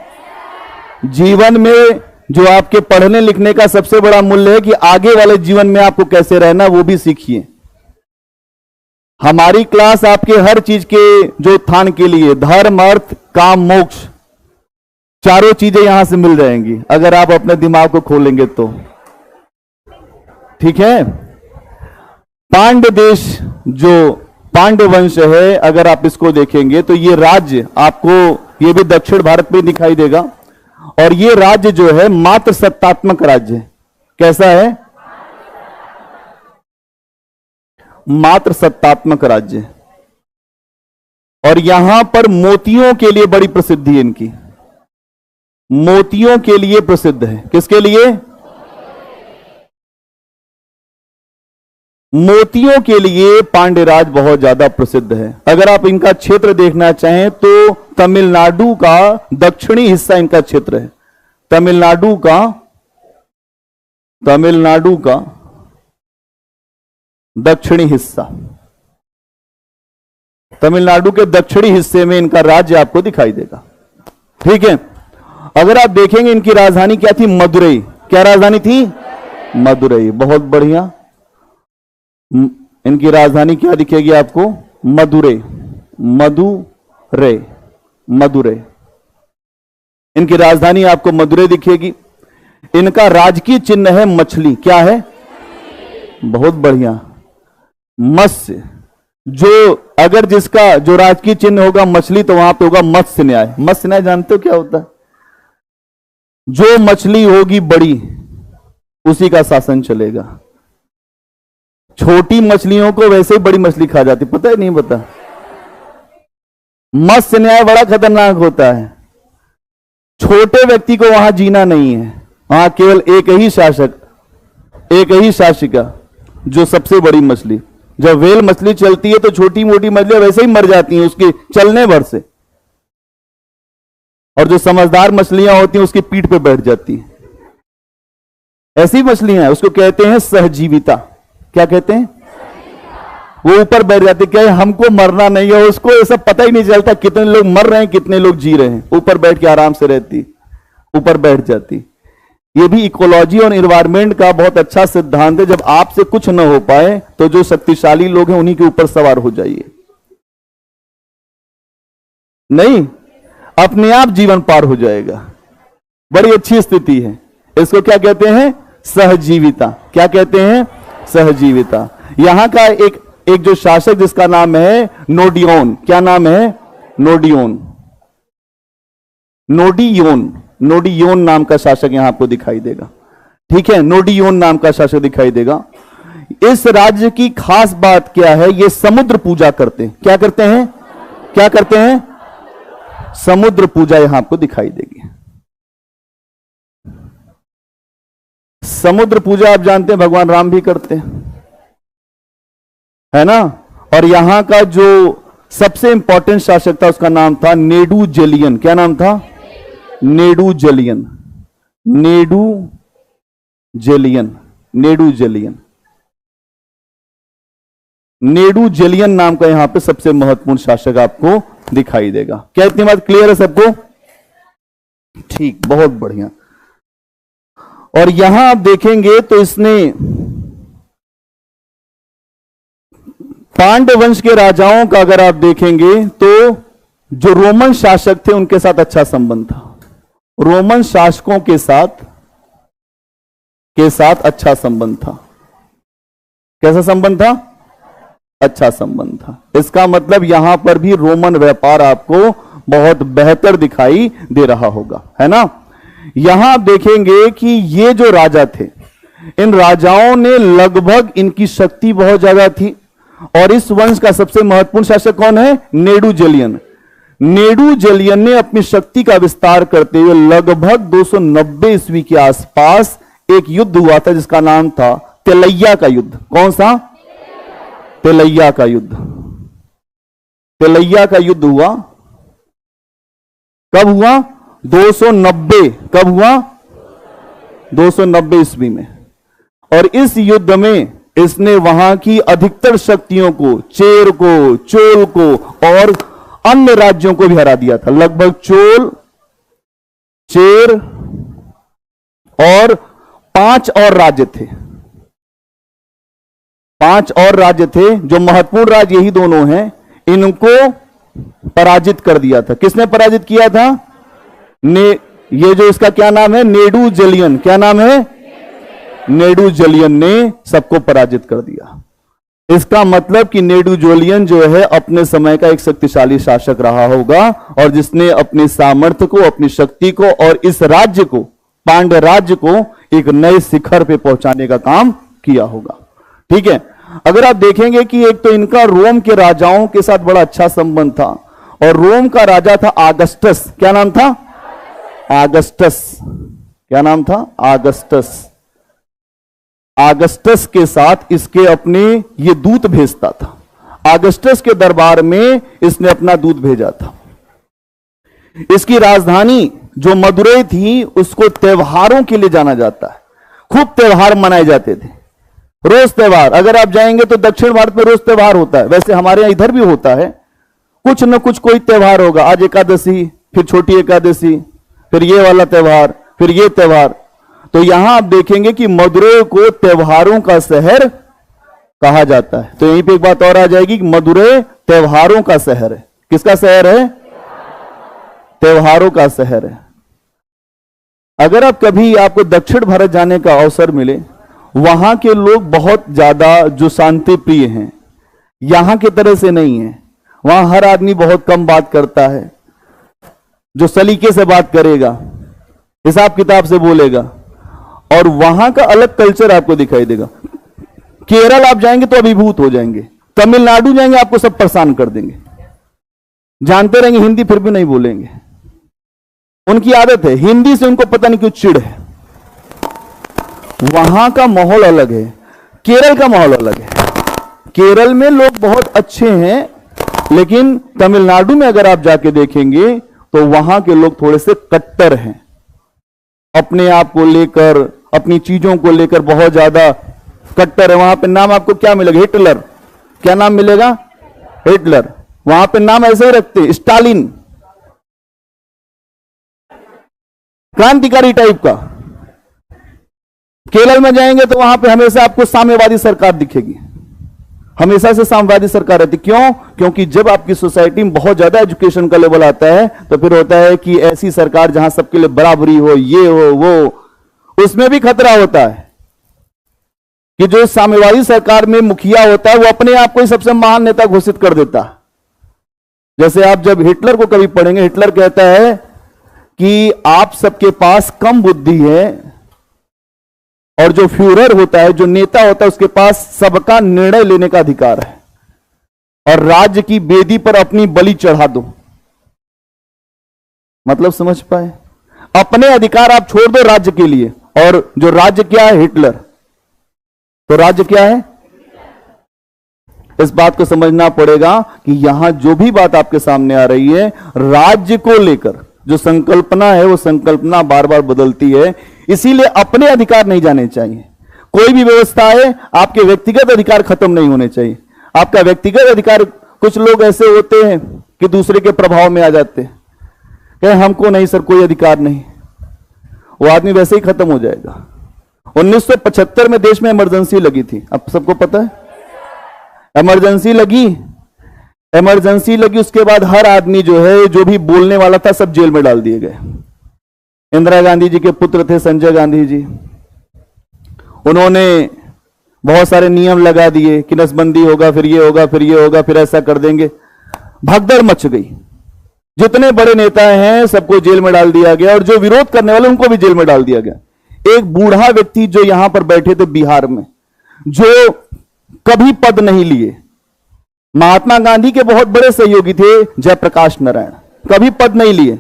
जीवन में जो आपके पढ़ने लिखने का सबसे बड़ा मूल्य है कि आगे वाले जीवन में आपको कैसे रहना वो भी सीखिए। हमारी क्लास आपके हर चीज के जो उत्थान के लिए धर्म अर्थ काम मोक्ष चारों चीजें यहां से मिल जाएंगी अगर आप अपने दिमाग को खोलेंगे तो। ठीक है। पांड्य देश जो पांड्य वंश है, अगर आप इसको देखेंगे तो ये राज्य आपको ये भी दक्षिण भारत में दिखाई देगा, और ये राज्य जो है मात्र सत्तात्मक राज्य है। कैसा है? मात्र सत्तात्मक राज्य। और यहां पर मोतियों के लिए बड़ी प्रसिद्धि है इनकी, मोतियों के लिए प्रसिद्ध है। किसके लिए? मोतियों के लिए पांड्यराज बहुत ज्यादा प्रसिद्ध है। अगर आप इनका क्षेत्र देखना चाहें तो तमिलनाडु का दक्षिणी हिस्सा इनका क्षेत्र है। तमिलनाडु का दक्षिणी हिस्सा, तमिलनाडु के दक्षिणी हिस्से में इनका राज्य आपको दिखाई देगा। ठीक है। अगर आप देखेंगे इनकी राजधानी क्या थी? मदुरई। क्या राजधानी थी? मदुरई। बहुत बढ़िया। इनकी राजधानी क्या दिखेगी आपको? मदुरई। मदुरई इनकी राजधानी आपको मदुरई दिखेगी। इनका राजकीय चिन्ह है मछली। क्या है? बहुत बढ़िया, मत्स्य। जो अगर जिसका जो राजकीय चिन्ह होगा मछली तो वहां पे होगा मत्स्य न्याय। मत्स्य न्याय जानते हो क्या होता है? जो मछली होगी बड़ी उसी का शासन चलेगा। छोटी मछलियों को वैसे ही बड़ी मछली खा जाती, पता है? नहीं पता? मत्स्य न्याय बड़ा खतरनाक होता है। छोटे व्यक्ति को वहां जीना नहीं है, वहां केवल एक ही शासक, एक ही शासिका, जो सबसे बड़ी मछली। जब व्हेल मछली चलती है तो छोटी मोटी मछलियां वैसे ही मर जाती हैं उसके चलने भर से, और जो समझदार मछलियां होती हैं उसकी पीठ पे बैठ जाती है। ऐसी मछलियां हैं, उसको कहते हैं सहजीविता। क्या कहते हैं? वो ऊपर बैठ जाती, क्या हमको मरना नहीं है, उसको ये सब पता ही नहीं चलता कितने लोग मर रहे हैं कितने लोग जी रहे हैं। ऊपर बैठ के आराम से रहती, ऊपर बैठ जाती। ये भी इकोलॉजी और एनवायरनमेंट का बहुत अच्छा सिद्धांत है। जब आपसे कुछ न हो पाए तो जो शक्तिशाली लोग हैं उन्हीं के ऊपर सवार हो जाइए, नहीं अपने आप जीवन पार हो जाएगा। बड़ी अच्छी स्थिति है। इसको क्या कहते हैं? सहजीविता। क्या कहते हैं? सहजीविता। यहां का एक जो शासक जिसका नाम है नोडियोन। क्या नाम है? नोडियोन नाम का शासक यहां आपको दिखाई देगा। ठीक है, नोडियोन नाम का शासक दिखाई देगा। इस राज्य की खास बात क्या है? ये समुद्र पूजा करते हैं। क्या करते हैं? क्या करते हैं? समुद्र पूजा यहां आपको दिखाई देगी। समुद्र पूजा आप जानते हैं भगवान राम भी करते हैं, है ना? और यहां का जो सबसे इंपॉर्टेंट शासक था उसका नाम था नेडुजेलियन। क्या नाम था? नेडुजेलियन। नेडुजेलियन नाम का यहां पे सबसे महत्वपूर्ण शासक आपको दिखाई देगा। क्या इतनी बात क्लियर है सबको? ठीक, बहुत बढ़िया। और यहां आप देखेंगे तो इसने पांड्य वंश के राजाओं का अगर आप देखेंगे तो जो रोमन शासक थे उनके साथ अच्छा संबंध था। रोमन शासकों के साथ अच्छा संबंध था। कैसा संबंध था? अच्छा संबंध था। इसका मतलब यहां पर भी रोमन व्यापार आपको बहुत बेहतर दिखाई दे रहा होगा, है ना? यहां आप देखेंगे कि ये जो राजा थे, इन राजाओं ने लगभग, इनकी शक्ति बहुत ज्यादा थी। और इस वंश का सबसे महत्वपूर्ण शासक कौन है? नेडुजेलियन। नेडुजेलियन ने अपनी शक्ति का विस्तार करते हुए लगभग 290 ईस्वी के आसपास एक युद्ध हुआ था जिसका नाम था तेलैया का युद्ध। कौन सा? तेलैया का युद्ध। तेलैया का युद्ध हुआ। कब हुआ? 290। कब हुआ? 290 ईस्वी में। और इस युद्ध में इसने वहां की अधिकतर शक्तियों को, चेर को, चोल को और अन्य राज्यों को भी हरा दिया था। लगभग चोल, चेर और 5 और राज्य थे। 5 और राज्य थे, जो महत्वपूर्ण राज्य यही दोनों हैं, इनको पराजित कर दिया था। किसने पराजित किया था? ये जो इसका क्या नाम है, नेडूजलियन। क्या नाम है? नेडूजलियन ने सबको पराजित कर दिया। इसका मतलब कि नेडूजलियन जो है अपने समय का एक शक्तिशाली शासक रहा होगा, और जिसने अपने सामर्थ्य को, अपनी शक्ति को और इस राज्य को, पांड्य राज्य को एक नए शिखर पे पहुंचाने का काम किया होगा। ठीक है। अगर आप देखेंगे कि एक तो इनका रोम के राजाओं के साथ बड़ा अच्छा संबंध था, और रोम का राजा था आगस्टस। क्या नाम था? आगस्टस। क्या नाम था? आगस्टस। आगस्टस के साथ इसके अपने ये दूत भेजता था। आगस्टस के दरबार में इसने अपना दूत भेजा था। इसकी राजधानी जो मदुरै थी, उसको त्योहारों के लिए जाना जाता है। खूब त्योहार मनाए जाते थे, रोज त्योहार। अगर आप जाएंगे तो दक्षिण भारत में रोज त्योहार होता है। वैसे हमारे यहां इधर भी होता है, कुछ न कुछ कोई त्योहार होगा। आज एकादशी, फिर छोटी एकादशी, फिर ये वाला त्योहार, फिर ये त्योहार। तो यहां आप देखेंगे कि मदुरै को त्योहारों का शहर कहा जाता है। तो यहीं पे एक बात और आ जाएगी कि मदुरै त्योहारों का शहर है। किसका शहर है? त्योहारों का शहर है। अगर आप कभी आपको दक्षिण भारत जाने का अवसर मिले, वहां के लोग बहुत ज्यादा जो शांति प्रिय हैं, यहां की तरह से नहीं है। वहां हर आदमी बहुत कम बात करता है, जो सलीके से बात करेगा, हिसाब किताब से बोलेगा, और वहां का अलग कल्चर आपको दिखाई देगा। केरल आप जाएंगे तो अभिभूत हो जाएंगे, तमिलनाडु जाएंगे आपको सब परेशान कर देंगे, जानते रहेंगे हिंदी फिर भी नहीं बोलेंगे। उनकी आदत है, हिंदी से उनको पता नहीं क्यों चिढ़ है। वहां का माहौल अलग है, केरल का माहौल अलग है। केरल में लोग बहुत अच्छे हैं, लेकिन तमिलनाडु में अगर आप जाके देखेंगे तो वहां के लोग थोड़े से कट्टर हैं। अपने आप को लेकर, अपनी चीजों को लेकर बहुत ज्यादा कट्टर है। वहां पे नाम आपको क्या मिलेगा? हिटलर। क्या नाम मिलेगा? हिटलर। वहां पे नाम ऐसे ही रखते, स्टालिन, क्रांतिकारी टाइप का। केरल में जाएंगे तो वहां पे हमेशा आपको साम्यवादी सरकार दिखेगी, हमेशा से साम्यवादी सरकार रहती। क्यों? क्योंकि जब आपकी सोसाइटी में बहुत ज्यादा एजुकेशन का लेवल आता है, तो फिर होता है कि ऐसी सरकार जहां सबके लिए बराबरी हो, ये हो वो, उसमें भी खतरा होता है कि जो साम्यवादी सरकार में मुखिया होता है, वो अपने आप को ही सबसे महान नेता घोषित कर देता है। जैसे आप जब हिटलर को कभी पढ़ेंगे, हिटलर कहता है कि आप सबके पास कम बुद्धि है, और जो फ्यूरर होता है, जो नेता होता है, उसके पास सबका निर्णय लेने का अधिकार है, और राज्य की बेदी पर अपनी बलि चढ़ा दो। मतलब समझ पाए? अपने अधिकार आप छोड़ दो राज्य के लिए, और जो राज्य क्या है? हिटलर। तो राज्य क्या है? इस बात को समझना पड़ेगा कि यहां जो भी बात आपके सामने आ रही है, राज्य को लेकर जो संकल्पना है, वो संकल्पना बार बार बदलती है। इसीलिए अपने अधिकार नहीं जाने चाहिए। कोई भी व्यवस्था है, आपके व्यक्तिगत अधिकार खत्म नहीं होने चाहिए। आपका व्यक्तिगत अधिकार, कुछ लोग ऐसे होते हैं कि दूसरे के प्रभाव में आ जाते हैं, कहे हमको नहीं सर कोई अधिकार नहीं, वो आदमी वैसे ही खत्म हो जाएगा। 1975 में देश में इमरजेंसी लगी थी, अब सबको पता है। इमरजेंसी लगी, उसके बाद हर आदमी जो है, जो भी बोलने वाला था, सब जेल में डाल दिए गए। इंदिरा गांधी जी के पुत्र थे संजय गांधी जी, उन्होंने बहुत सारे नियम लगा दिए कि नसबंदी होगा, फिर ये होगा, फिर ये होगा, फिर ऐसा कर देंगे। भगदड़ मच गई। जितने बड़े नेता हैं सबको जेल में डाल दिया गया, और जो विरोध करने वाले उनको भी जेल में डाल दिया गया। एक बूढ़ा व्यक्ति जो यहां पर बैठे थे बिहार में, जो कभी पद नहीं लिए, महात्मा गांधी के बहुत बड़े सहयोगी थे जयप्रकाश नारायण, कभी पद नहीं लिए।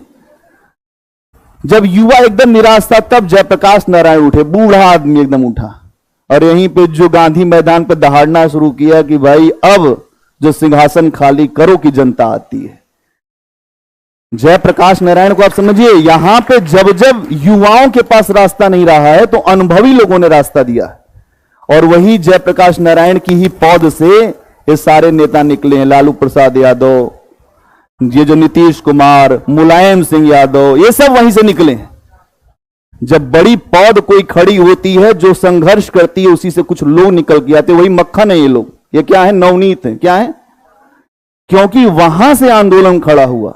जब युवा एकदम निराश था, तब जयप्रकाश नारायण उठे, बूढ़ा आदमी एकदम उठा, और यहीं पे जो गांधी मैदान पे दहाड़ना शुरू किया कि भाई अब जो सिंहासन खाली करो की जनता आती है। जयप्रकाश नारायण को आप समझिए, यहां पे जब जब युवाओं के पास रास्ता नहीं रहा है, तो अनुभवी लोगों ने रास्ता दिया, और वही जयप्रकाश नारायण की ही पौध से ये सारे नेता निकले हैं। लालू प्रसाद यादव, ये जो नीतीश कुमार, मुलायम सिंह यादव, ये सब वहीं से निकले हैं। जब बड़ी पौध कोई खड़ी होती है, जो संघर्ष करती है, उसी से कुछ लोग निकल के आते, वही मक्खन है ये लोग। ये क्या है? नवनीत है। क्या है? क्योंकि वहां से आंदोलन खड़ा हुआ।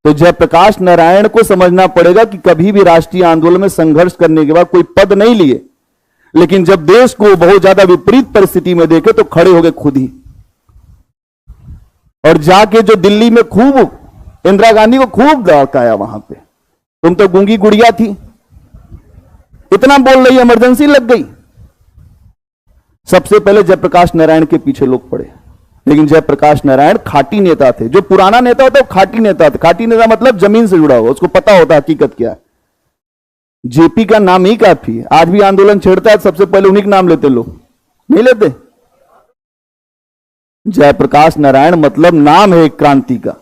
तो जयप्रकाश नारायण को समझना पड़ेगा कि कभी भी राष्ट्रीय आंदोलन में संघर्ष करने के बाद कोई पद नहीं लिए, लेकिन जब देश को बहुत ज्यादा विपरीत परिस्थिति में देखे तो खड़े हो गए खुद ही। और जाके जो दिल्ली में खूब इंदिरा गांधी को खूब दड़काया वहां पे, तुम तो गूंगी गुड़िया थी, इतना बोल रही, इमरजेंसी लग गई। सबसे पहले जयप्रकाश नारायण के पीछे लोग पड़े, लेकिन जयप्रकाश नारायण खाटी नेता थे। जो पुराना नेता होता है वो खाटी नेता थे। खाटी नेता मतलब जमीन से जुड़ा हुआ, उसको पता होता हकीकत क्या है। जेपी का नाम ही काफी है। आज भी आंदोलन छेड़ता है, सबसे पहले उन्हीं का नाम लेते लोग, नहीं लेते। जयप्रकाश नारायण मतलब नाम है एक क्रांति का।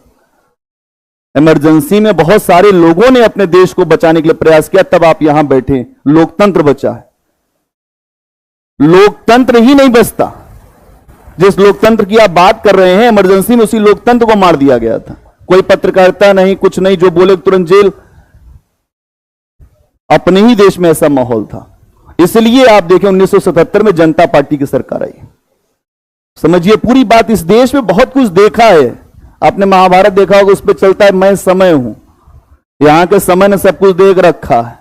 इमरजेंसी में बहुत सारे लोगों ने अपने देश को बचाने के लिए प्रयास किया, तब आप यहां बैठे, लोकतंत्र बचा है। लोकतंत्र ही नहीं बचता। जिस लोकतंत्र की आप बात कर रहे हैं, इमरजेंसी में उसी लोकतंत्र को मार दिया गया था। कोई पत्रकारिता नहीं, कुछ नहीं, जो बोले तुरंत जेल। अपने ही देश में ऐसा माहौल था। इसलिए आप देखें 1977 में जनता पार्टी की सरकार आई। समझिए पूरी बात। इस देश में बहुत कुछ देखा है आपने, महाभारत देखा होगा, उस पर चलता है मैं समय हूं। यहां के समय ने सब कुछ देख रखा है,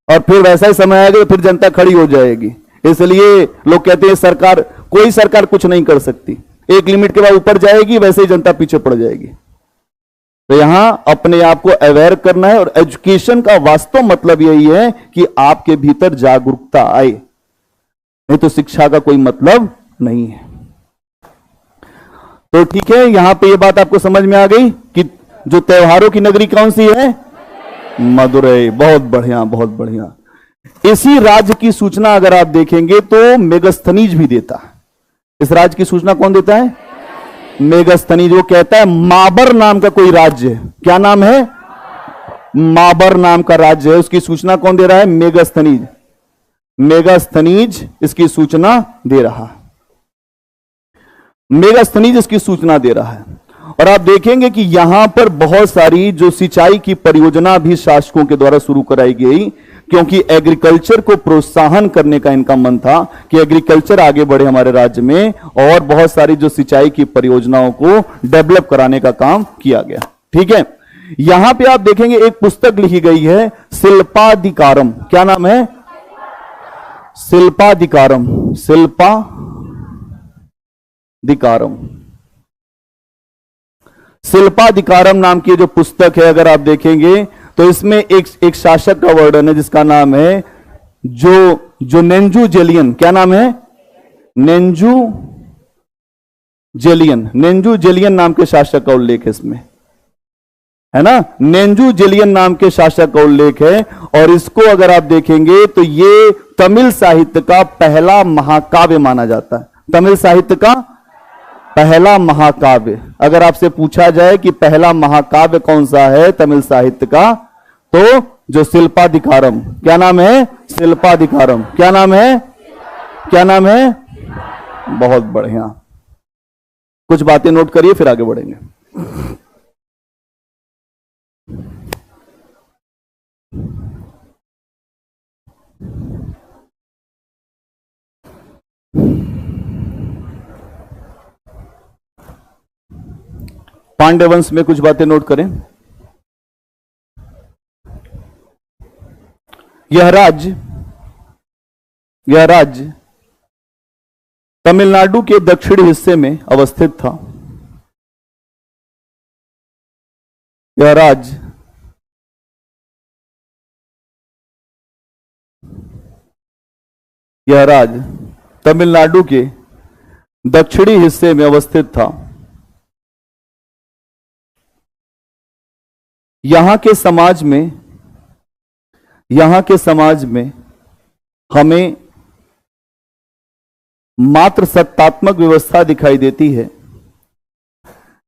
और फिर वैसा ही समय आएगा तो फिर जनता खड़ी हो जाएगी। इसलिए लोग कहते हैं सरकार, कोई सरकार कुछ नहीं कर सकती, एक लिमिट के बाद ऊपर जाएगी, वैसे ही जनता पीछे पड़ जाएगी। तो यहां अपने आप को अवेयर करना है। और एजुकेशन का वास्तव मतलब यही है कि आपके भीतर जागरूकता आए, नहीं तो शिक्षा का कोई मतलब नहीं है। तो ठीक है, यहां पे ये बात आपको समझ में आ गई कि जो त्योहारों की नगरी कौन सी है? मदुरई। बहुत बढ़िया, बहुत बढ़िया। इसी राज्य की सूचना अगर आप देखेंगे तो मेगस्थनीज भी देता है। इस राज्य की सूचना कौन देता है? मेगस्थनीज। वो कहता है माबर नाम का कोई राज्य है। क्या नाम है? माबर नाम का राज्य है। उसकी सूचना कौन दे रहा है? मेगस्थनीज। मेगस्थनीज इसकी सूचना दे रहा है। मेगस्थनीज इसकी सूचना दे रहा है। और आप देखेंगे कि यहां पर बहुत सारी जो सिंचाई की परियोजना भी शासकों के द्वारा शुरू कराई गई, क्योंकि एग्रीकल्चर को प्रोत्साहन करने का इनका मन था कि एग्रीकल्चर आगे बढ़े हमारे राज्य में, और बहुत सारी जो सिंचाई की परियोजनाओं को डेवलप कराने का काम किया गया। ठीक है, यहां पे आप देखेंगे एक पुस्तक लिखी गई है, शिल्पाधिकारम। क्या नाम है? शिल्पाधिकारम। शिल्पाधिकारम। शिल्पाधिकारम नाम की जो पुस्तक है, अगर आप देखेंगे तो इसमें एक शासक का वर्णन है जिसका नाम है जो नेंजू जेलियन। क्या नाम है? नेंजू जेलियन। नेंजू जेलियन नाम के शासक का उल्लेख है इसमें, है ना। नेंजू जेलियन नाम के शासक का उल्लेख है। और इसको अगर आप देखेंगे तो ये तमिल साहित्य का पहला महाकाव्य माना जाता है। तमिल साहित्य का पहला महाकाव्य। अगर आपसे पूछा जाए कि पहला महाकाव्य कौन सा है तमिल साहित्य का, तो जो शिल्पाधिकारम। क्या नाम है? शिल्पाधिकारम। क्या नाम है? क्या नाम है? बहुत बढ़िया। कुछ बातें नोट करिए, फिर आगे बढ़ेंगे। पांड्य वंश में कुछ बातें नोट करें। यह राज्य तमिलनाडु के दक्षिणी हिस्से में अवस्थित था। यह राज्य तमिलनाडु के दक्षिणी हिस्से में अवस्थित था। यहां के समाज में हमें मात्र सत्तात्मक व्यवस्था दिखाई देती है।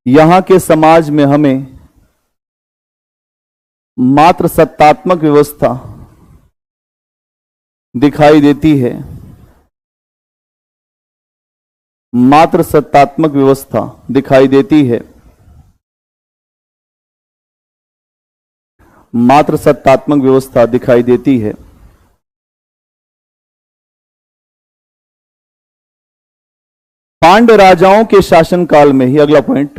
यहां के समाज में हमें मात्र सत्तात्मक व्यवस्था दिखाई देती है। मात्र सत्तात्मक व्यवस्था दिखाई देती है। मात्र सत्तात्मक व्यवस्था दिखाई देती है। पांड्य राजाओं के शासनकाल में ही, अगला पॉइंट,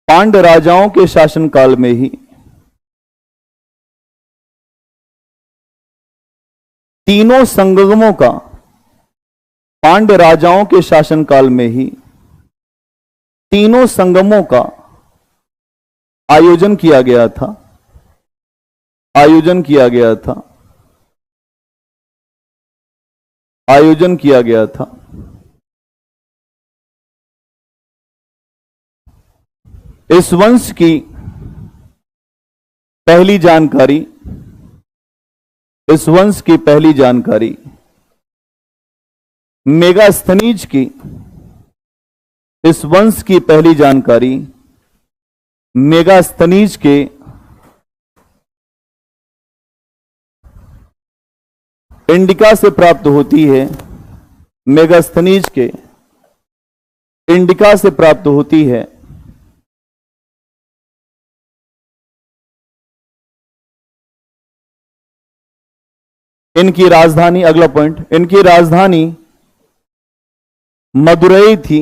पांड्य राजाओं के शासनकाल में ही तीनों संगमों का, पांड्य राजाओं के शासनकाल में ही तीनों संगमों का आयोजन किया गया था, आयोजन किया गया था, आयोजन किया गया था। इस वंश की पहली जानकारी, इस वंश की पहली जानकारी मेगास्थनीज की, इस वंश की पहली जानकारी मेगास्थनीज के इंडिका से प्राप्त होती है, मेगास्थनीज के इंडिका से प्राप्त होती है। इनकी राजधानी, अगला पॉइंट, इनकी राजधानी मदुरई थी,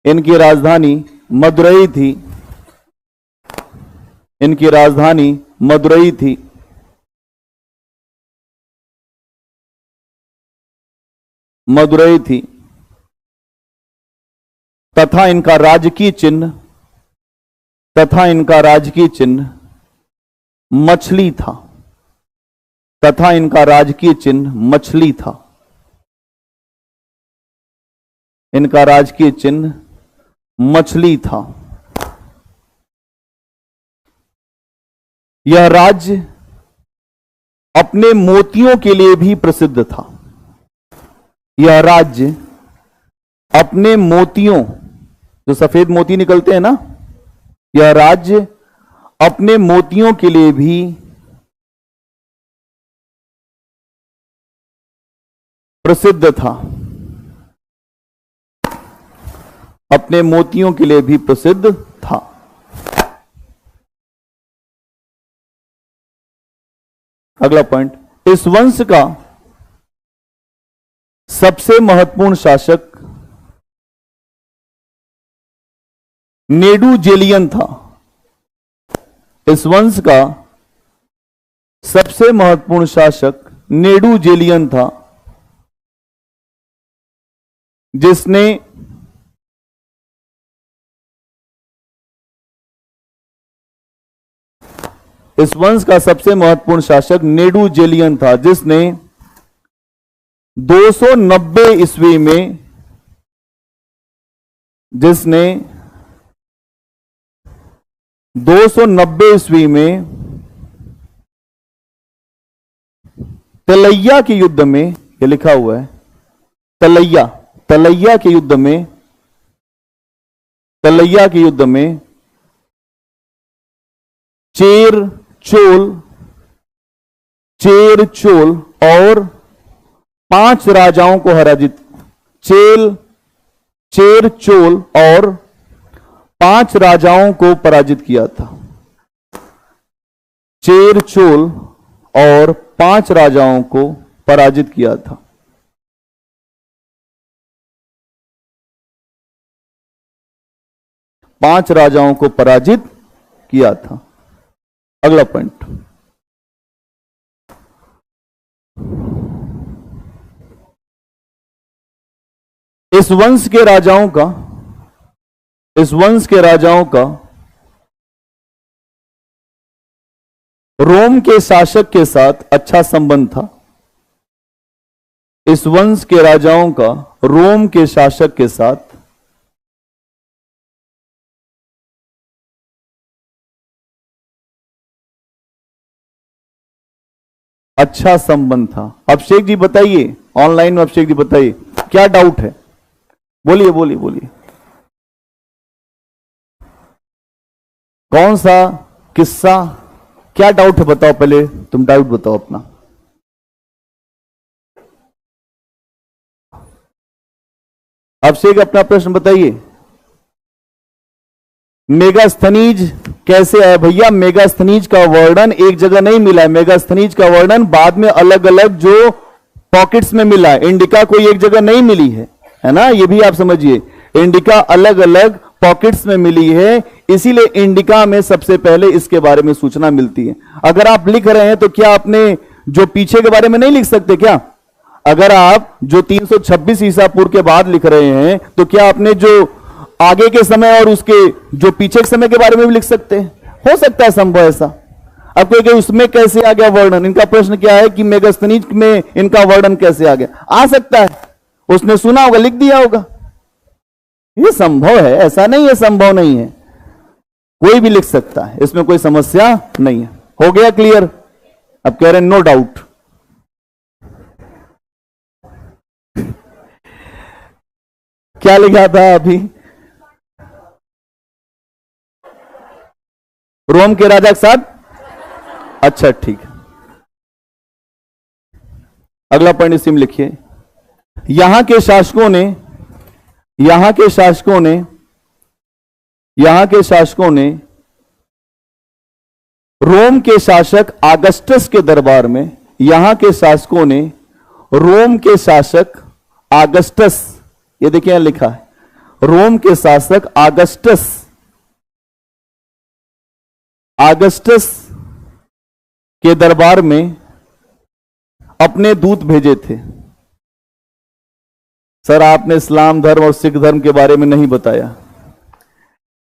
इनकी राजधानी मदुरई थी, इनकी राजधानी मदुरई थी। मदुरई थी तथा इनका राजकीय चिन्ह, तथा इनका राजकीय चिन्ह मछली था, तथा इनका राजकीय चिन्ह मछली था, इनका राजकीय चिन्ह मछली था। यह राज्य अपने मोतियों के लिए भी प्रसिद्ध था, यह राज्य अपने मोतियों, जो सफेद मोती निकलते हैं ना, यह राज्य अपने मोतियों के लिए भी प्रसिद्ध था, अपने मोतियों के लिए भी प्रसिद्ध था। अगला पॉइंट, इस वंश का सबसे महत्वपूर्ण शासक नेडुजेलियन था। इस वंश का सबसे महत्वपूर्ण शासक नेडुजेलियन था, जिसने इस वंश का सबसे महत्वपूर्ण शासक नेडुजेलियन था, जिसने 290 ईस्वी में, जिसने 290 ईस्वी में तलैया के युद्ध में, ये लिखा हुआ है तलैया, तलैया के युद्ध में, तलैया के युद्ध में चेर चोल और 5 राजाओं को पराजित, चेर चोल और 5 राजाओं को पराजित किया था। चेर चोल और 5 राजाओं को पराजित किया था। पांच राजाओं को पराजित किया था। अगला पॉइंट, इस वंश के राजाओं का, इस वंश के राजाओं का रोम के शासक के साथ अच्छा संबंध था। इस वंश के राजाओं का रोम के शासक के साथ अच्छा संबंध था। अभिषेक जी बताइए, ऑनलाइन में अभिषेक जी बताइए क्या डाउट है, बोलिए बोलिए बोलिए। कौन सा किस्सा, क्या डाउट है बताओ, पहले तुम डाउट बताओ अपना। अभिषेक अपना प्रश्न बताइए। मेगास्थनीज कैसे आया भैया? मेगास्थनीज का वर्णन एक जगह नहीं मिला है। मेगास्थनीज का वर्णन बाद में अलग अलग जो पॉकेट्स में मिला है। इंडिका कोई एक जगह नहीं मिली है ना, ये भी आप समझिए। इंडिका अलग अलग पॉकेट्स में मिली है, इसीलिए इंडिका में सबसे पहले इसके बारे में सूचना मिलती है। अगर आप लिख रहे हैं तो क्या आपने जो पीछे के बारे में नहीं लिख सकते क्या? अगर आप जो 326 ईसा पूर्व के बाद लिख रहे हैं तो क्या आपने जो आगे के समय और उसके जो पीछे के समय के बारे में भी लिख सकते हैं? हो सकता है संभव ऐसा। अब कोई उसमें कैसे आ गया वर्णन? इनका प्रश्न क्या है कि मेगास्थनीज में इनका वर्णन कैसे आ गया? आ सकता है, उसने सुना होगा, लिख दिया होगा। ये संभव है, ऐसा नहीं है संभव नहीं है, कोई भी लिख सकता है, इसमें कोई समस्या नहीं है। हो गया क्लियर? अब कह रहे हैं नो डाउट। क्या लिखा था अभी? रोम के राजा के साथ? अच्छा ठीक है, अगला पॉइंट इसी में लिखिए। यहां के शासकों ने रोम के शासक आगस्टस के दरबार में, यहां के शासकों ने रोम के शासक आगस्टस, ये देखिए यहां लिखा है, रोम के शासक आगस्टस के दरबार में अपने दूत भेजे थे। सर आपने इस्लाम धर्म और सिख धर्म के बारे में नहीं बताया।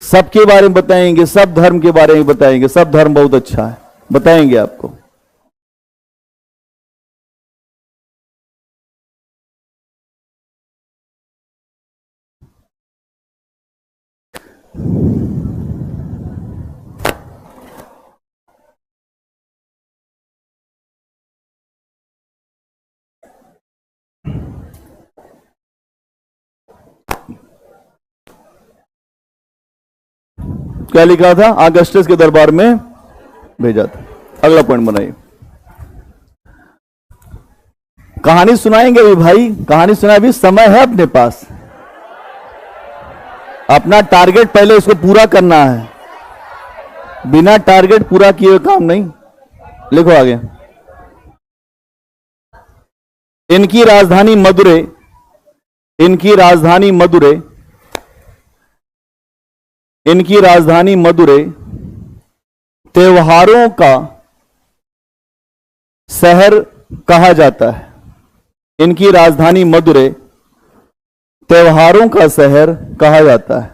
सबके बारे में बताएंगे, सब धर्म के बारे में बताएंगे, सब धर्म बहुत अच्छा है, बताएंगे आपको। क्या लिखा था? अगस्टस के दरबार में भेजा था। अगला पॉइंट बनाइए। कहानी सुनाएंगे भी भाई, कहानी सुनाए भी, समय है अपने पास। अपना टारगेट पहले उसको पूरा करना है, बिना टारगेट पूरा किए काम नहीं। लिखो आगे। इनकी राजधानी मदुरै त्योहारों का शहर कहा जाता है। इनकी राजधानी मदुरै त्योहारों का शहर कहा जाता है।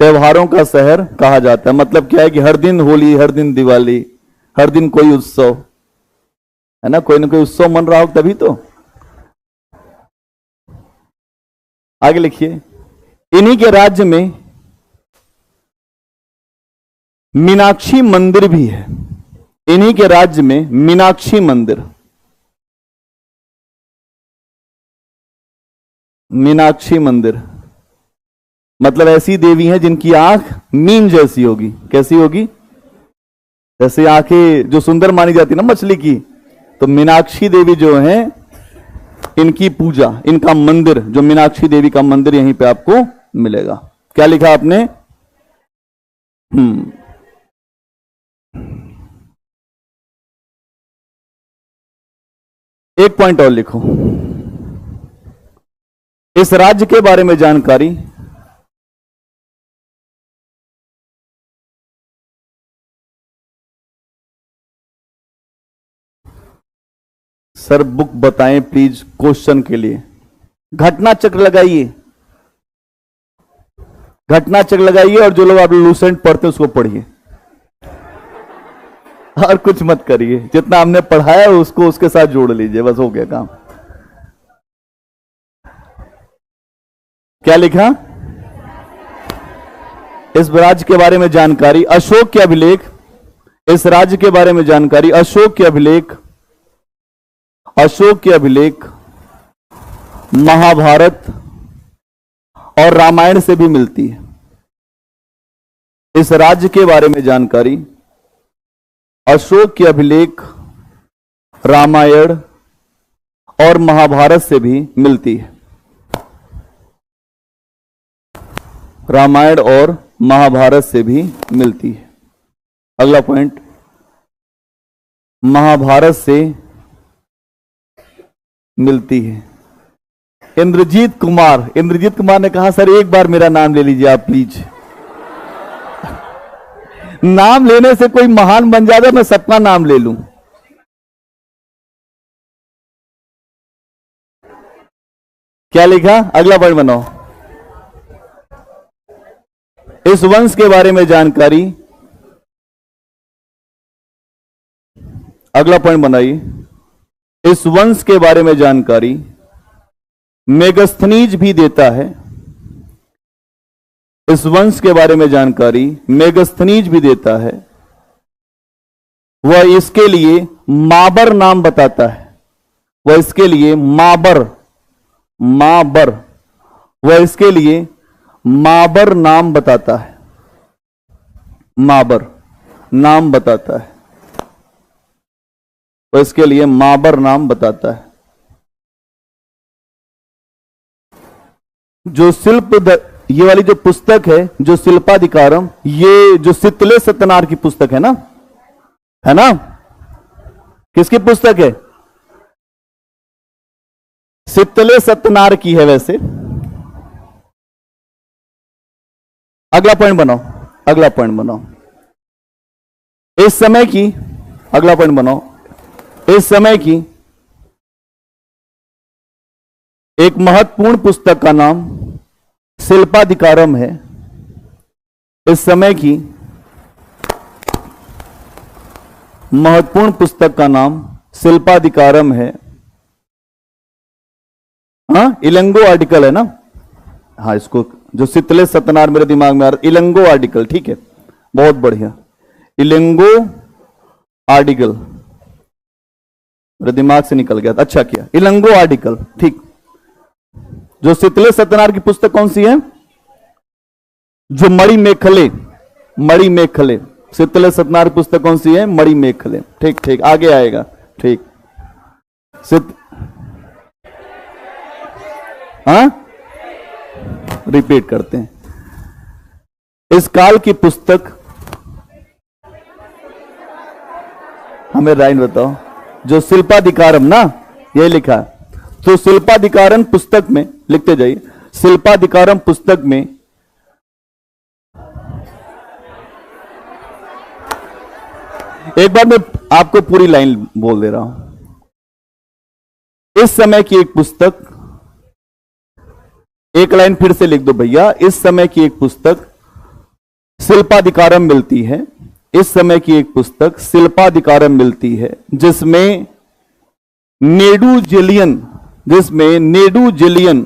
त्योहारों का शहर कहा जाता है मतलब क्या है कि हर दिन होली, हर दिन दिवाली, हर दिन कोई उत्सव है ना, कोई ना कोई उत्सव मन रहा हो तभी तो। आगे लिखिए। इन्हीं के राज्य में मीनाक्षी मंदिर भी है। इन्हीं के राज्य में मीनाक्षी मंदिर, मीनाक्षी मंदिर मतलब ऐसी देवी हैं जिनकी आंख मीन जैसी होगी। कैसी होगी? जैसे आंखें जो सुंदर मानी जाती ना मछली की, तो मीनाक्षी देवी जो हैं इनकी पूजा, इनका मंदिर, जो मीनाक्षी देवी का मंदिर यहीं पे आपको मिलेगा। क्या लिखा आपने? एक पॉइंट और लिखो। इस राज्य के बारे में जानकारी सर बुक बताएं प्लीज क्वेश्चन के लिए। घटना चक्र लगाइए, घटना चक्र लगाइए और जो लोग आप लूसेंट पढ़ते हैं उसको पढ़िए और कुछ मत करिए। जितना हमने पढ़ाया उसको उसके साथ जोड़ लीजिए, बस हो गया काम। क्या लिखा? इस राज्य के बारे में जानकारी, अशोक के अभिलेख। इस राज्य के बारे में जानकारी अशोक के अभिलेख महाभारत और रामायण से भी मिलती है। इस राज्य के बारे में जानकारी अशोक के अभिलेख, रामायण और महाभारत से भी मिलती है। रामायण और महाभारत से भी मिलती है। अगला पॉइंट, महाभारत से मिलती है। इंद्रजीत कुमार ने कहा सर एक बार मेरा नाम ले लीजिए आप प्लीज। नाम लेने से कोई महान बन जाता, मैं सबका नाम ले लूं। क्या लिखा? अगला पॉइंट बनाओ। इस वंश के बारे में जानकारी, अगला पॉइंट बनाइए। इस वंश के बारे में जानकारी मेगस्थनीज भी देता है। इस वंश के बारे में जानकारी मेगस्थनीज भी देता है। वह इसके लिए माबर नाम बताता है। वह इसके लिए माबर वह इसके लिए माबर नाम बताता है। माबर नाम बताता है। वह इसके लिए माबर नाम बताता है। जो ये वाली जो पुस्तक है, जो शिल्पाधिकारम, ये जो सितले सत्यनारायण की पुस्तक है ना? किसकी पुस्तक है? सितले सत्यनारायण की है वैसे। अगला पॉइंट बनाओ। इस समय की, अगला पॉइंट बनाओ। इस समय की एक महत्वपूर्ण पुस्तक का नाम शिल्पाधिकारम है। इस समय की महत्वपूर्ण पुस्तक का नाम शिल्पाधिकारम है। हाँ, इलंगो आर्टिकल है ना? हाँ, इसको जो सितले सत्यनारायण मेरे दिमाग में आ रहा, इलंगो आर्टिकल, ठीक है, बहुत बढ़िया। इलंगो आर्टिकल मेरे दिमाग से निकल गया था, अच्छा किया। इलंगो आर्टिकल, ठीक। जो सितले सत्यनारायण की पुस्तक कौन सी है? जो मणि मेखले। सितले सत्यनारायण पुस्तक कौन सी है? मणि मेखले। ठीक, आगे आएगा, ठीक। हाँ, रिपीट करते हैं। इस काल की पुस्तक, हमें लाइन बताओ। जो शिल्पाधिकारम ना, ये लिखा है। तो शिल्पाधिकारम पुस्तक में लिखते जाइए। शिल्पाधिकारम पुस्तक में एक बार मैं आपको पूरी लाइन बोल दे रहा हूं। इस समय की एक पुस्तक, एक लाइन फिर से लिख दो भैया। इस समय की एक पुस्तक शिल्पाधिकारम मिलती है। इस समय की एक पुस्तक शिल्पाधिकारम मिलती है, जिसमें नेडू जेलियन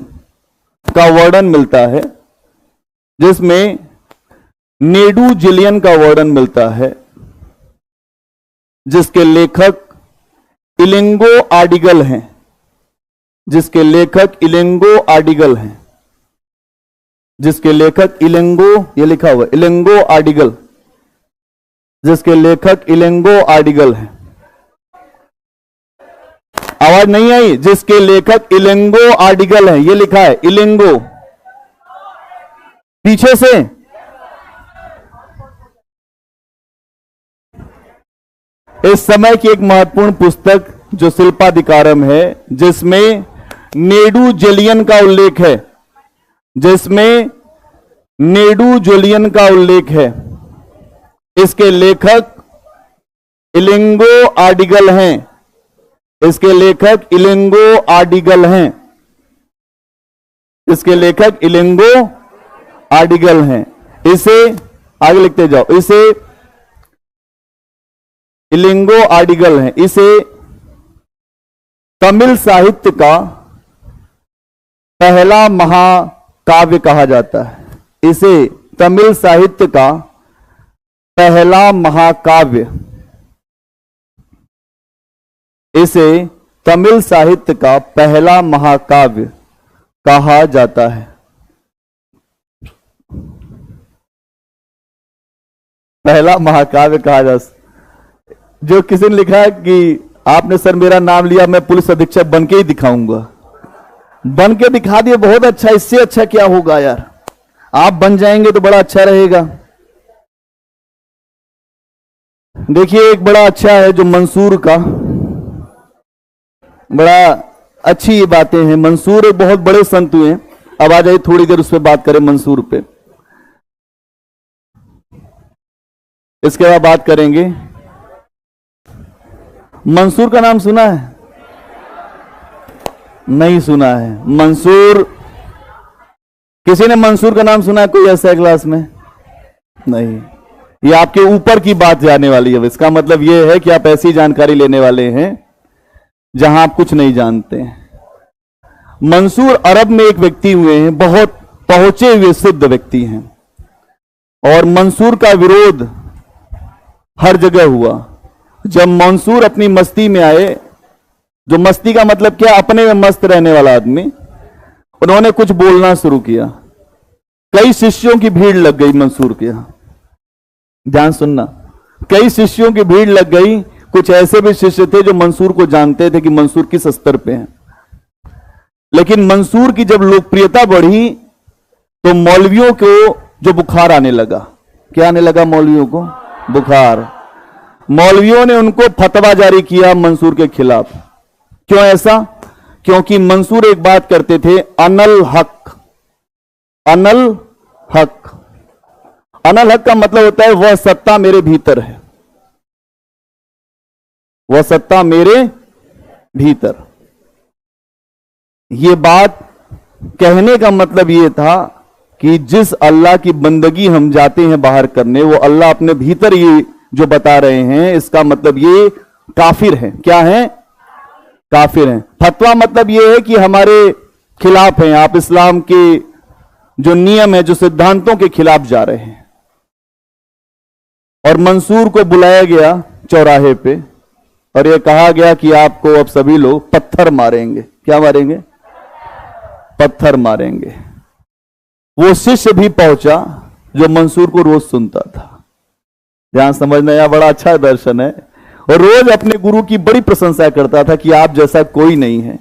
का वर्णन मिलता है। जिसमें नेडू जेलियन का वर्णन मिलता है, जिसके लेखक इलिंगो आर्डिगल हैं। जिसके लेखक इलिंगो आर्डिगल हैं। जिसके लेखक इलिंगो, ये लिखा हुआ इलिंगो आर्डिगल, जिसके लेखक इलिंगो आर्डिगल हैं। आवाज नहीं आई? जिसके लेखक इलिंगो आर्डिगल हैं, ये लिखा है इलिंगो पीछे से। इस समय की एक महत्वपूर्ण पुस्तक जो शिल्पाधिकारम है, जिसमें नेडू जेलियन का उल्लेख है। जिसमें नेडू जेलियन का उल्लेख है। इसके लेखक इलिंगो आर्डिगल हैं। इसके लेखक इलिंगो आर्डिगल हैं। इसके लेखक इलिंगो आर्डिगल हैं। इसे आगे लिखते जाओ। इसे इलिंगो आर्डिगल हैं। इसे तमिल साहित्य का पहला महाकाव्य कहा जाता है। इसे तमिल साहित्य का पहला महाकाव्य, इसे तमिल साहित्य का पहला महाकाव्य कहा जाता है। पहला महाकाव्य कहा जाता। जो किसी ने लिखा है कि आपने सर मेरा नाम लिया, मैं पुलिस अधीक्षक बन के ही दिखाऊंगा। बन के दिखा दिए, बहुत अच्छा, इससे अच्छा क्या होगा यार। आप बन जाएंगे तो बड़ा अच्छा रहेगा। देखिए एक बड़ा अच्छा है जो मंसूर का, बड़ा अच्छी ये बातें हैं। मंसूर एक बहुत बड़े संत हुए हैं। अब आ जाइए थोड़ी देर उस पर बात करें, मंसूर पे। इसके बाद बात करेंगे, मंसूर का नाम सुना है? नहीं सुना है। मंसूर, किसी ने मंसूर का नाम सुना है? कोई ऐसा क्लास में? नहीं। ये आपके ऊपर की बात जाने वाली है। इसका मतलब ये है कि आप ऐसी जानकारी लेने वाले हैं जहां आप कुछ नहीं जानते। मंसूर अरब में एक व्यक्ति हुए हैं, बहुत पहुंचे हुए सिद्ध व्यक्ति हैं, और मंसूर का विरोध हर जगह हुआ। जब मंसूर अपनी मस्ती में आए, जो मस्ती का मतलब क्या, अपने में मस्त रहने वाला आदमी, उन्होंने कुछ बोलना शुरू किया। कई शिष्यों की भीड़ लग गई मंसूर के यहां। ध्यान सुनना, कई शिष्यों की भीड़ लग गई। कुछ ऐसे भी शिष्य थे जो मंसूर को जानते थे कि मंसूर किस स्तर पे हैं। लेकिन मंसूर की जब लोकप्रियता बढ़ी तो मौलवियों को जो बुखार आने लगा। क्या आने लगा मौलवियों को? बुखार। मौलवियों ने उनको फतवा जारी किया मंसूर के खिलाफ। क्यों ऐसा? क्योंकि मंसूर एक बात करते थे, अनल हक। अनल हक, अनल हक का मतलब होता है वह सत्ता मेरे भीतर है, वह सत्ता मेरे भीतर। यह बात कहने का मतलब यह था कि जिस अल्लाह की बंदगी हम जाते हैं बाहर करने, वो अल्लाह अपने भीतर ये जो बता रहे हैं, इसका मतलब ये काफिर है। क्या है? काफिर हैं। फतवा मतलब यह है कि हमारे खिलाफ हैं, आप इस्लाम के जो नियम है, जो सिद्धांतों के खिलाफ जा रहे हैं। और मंसूर को बुलाया गया चौराहे पे और यह कहा गया कि आपको अब सभी लोग पत्थर मारेंगे। क्या मारेंगे? पत्थर मारेंगे। वो शिष्य भी पहुंचा जो मंसूर को रोज सुनता था। ध्यान समझना, यह बड़ा अच्छा दर्शन है। और रोज अपने गुरु की बड़ी प्रशंसा करता था कि आप जैसा कोई नहीं है।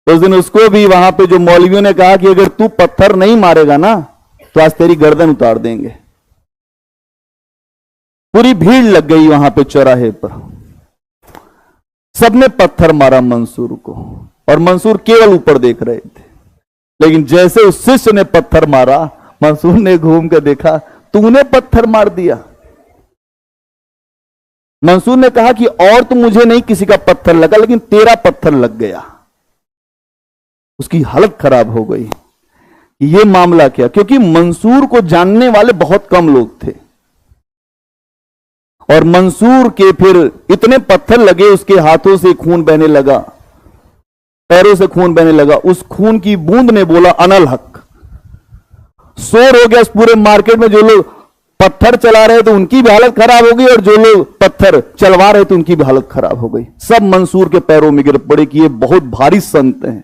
उस दिन उसको भी वहां पे जो मौलवियों ने कहा कि अगर तू पत्थर नहीं मारेगा ना तो आज तेरी गर्दन उतार देंगे। पूरी भीड़ लग गई वहां पे चौराहे पर, सबने पत्थर मारा मंसूर को, और मंसूर केवल ऊपर देख रहे थे। लेकिन जैसे उस शिष्य ने पत्थर मारा, मंसूर ने घूम कर देखा, तूने पत्थर मार दिया। मंसूर ने कहा कि और तो मुझे नहीं किसी का पत्थर लगा, लेकिन तेरा पत्थर लग गया। उसकी हालत खराब हो गई। ये मामला क्या? क्योंकि मंसूर को जानने वाले बहुत कम लोग थे, और मंसूर के फिर इतने पत्थर लगे, उसके हाथों से खून बहने लगा, पैरों से खून बहने लगा। उस खून की बूंद ने बोला अनल हक। शोर हो गया उस पूरे मार्केट में। जो लोग पत्थर चला रहे थे उनकी भी हालत खराब हो गई, और जो लोग पत्थर चलवा रहे थे उनकी भी हालत खराब हो गई। सब मंसूर के पैरों में गिर पड़े कि ये बहुत भारी संत हैं,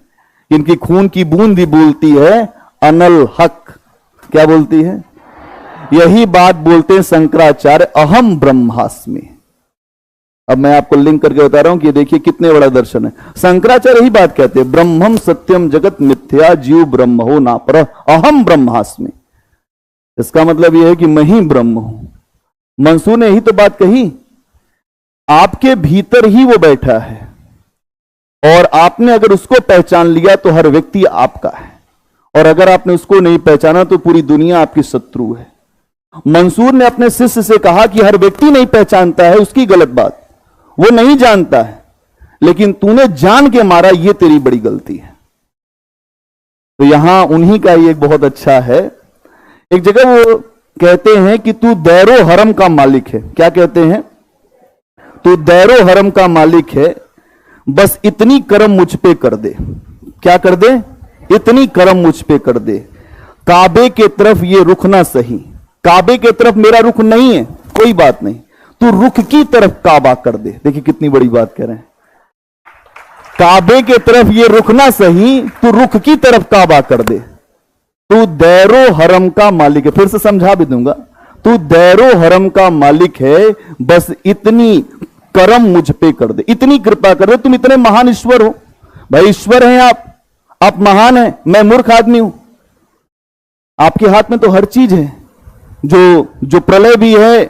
इनकी खून की बूंद ही बोलती है अनल हक। क्या बोलती है? यही बात बोलते हैं शंकराचार्य, अहम ब्रह्मास्मि। अब मैं आपको लिंक करके बता रहा हूं कि देखिए कितने बड़ा दर्शन है। शंकराचार्य यही बात कहते हैं, ब्रह्मम सत्यम जगत मिथ्या जीव ब्रह्म हो ना पर अहम ब्रह्मास्मि। इसका मतलब यह है कि मैं ही ब्रह्म हूं। मंसूर ने यही तो बात कही। आपके भीतर ही वो बैठा है, और आपने अगर उसको पहचान लिया तो हर व्यक्ति आपका है, और अगर आपने उसको नहीं पहचाना तो पूरी दुनिया आपकी शत्रु है। मंसूर ने अपने शिष्य से कहा कि हर व्यक्ति नहीं पहचानता है, उसकी गलत बात, वो नहीं जानता है, लेकिन तूने जान के मारा, ये तेरी बड़ी गलती है। तो यहां उन्हीं का ये एक बहुत अच्छा है। एक जगह वो कहते हैं कि तू दैरो हरम का मालिक है। क्या कहते हैं? तू दैरो हरम का मालिक है, बस इतनी करम मुझ पे कर दे। क्या कर दे? इतनी करम मुझ पे कर दे। काबे के तरफ ये रुख ना सही। काबे के तरफ मेरा रुख नहीं है, कोई बात नहीं, तू रुख की तरफ काबा कर दे। देखिए कितनी बड़ी बात कह रहे हैं। काबे के तरफ ये रुख ना सही, तू रुख की तरफ काबा कर दे। तू दैरो हरम का मालिक है। फिर से समझा भी दूंगा, तू दैरो हरम का मालिक है, बस इतनी करम मुझ पे कर दे, इतनी कृपा कर दे। तुम इतने महान ईश्वर हो भाई, ईश्वर हैं आप महान हैं, मैं मूर्ख आदमी हूं। आपके हाथ में तो हर चीज है, जो प्रलय भी है,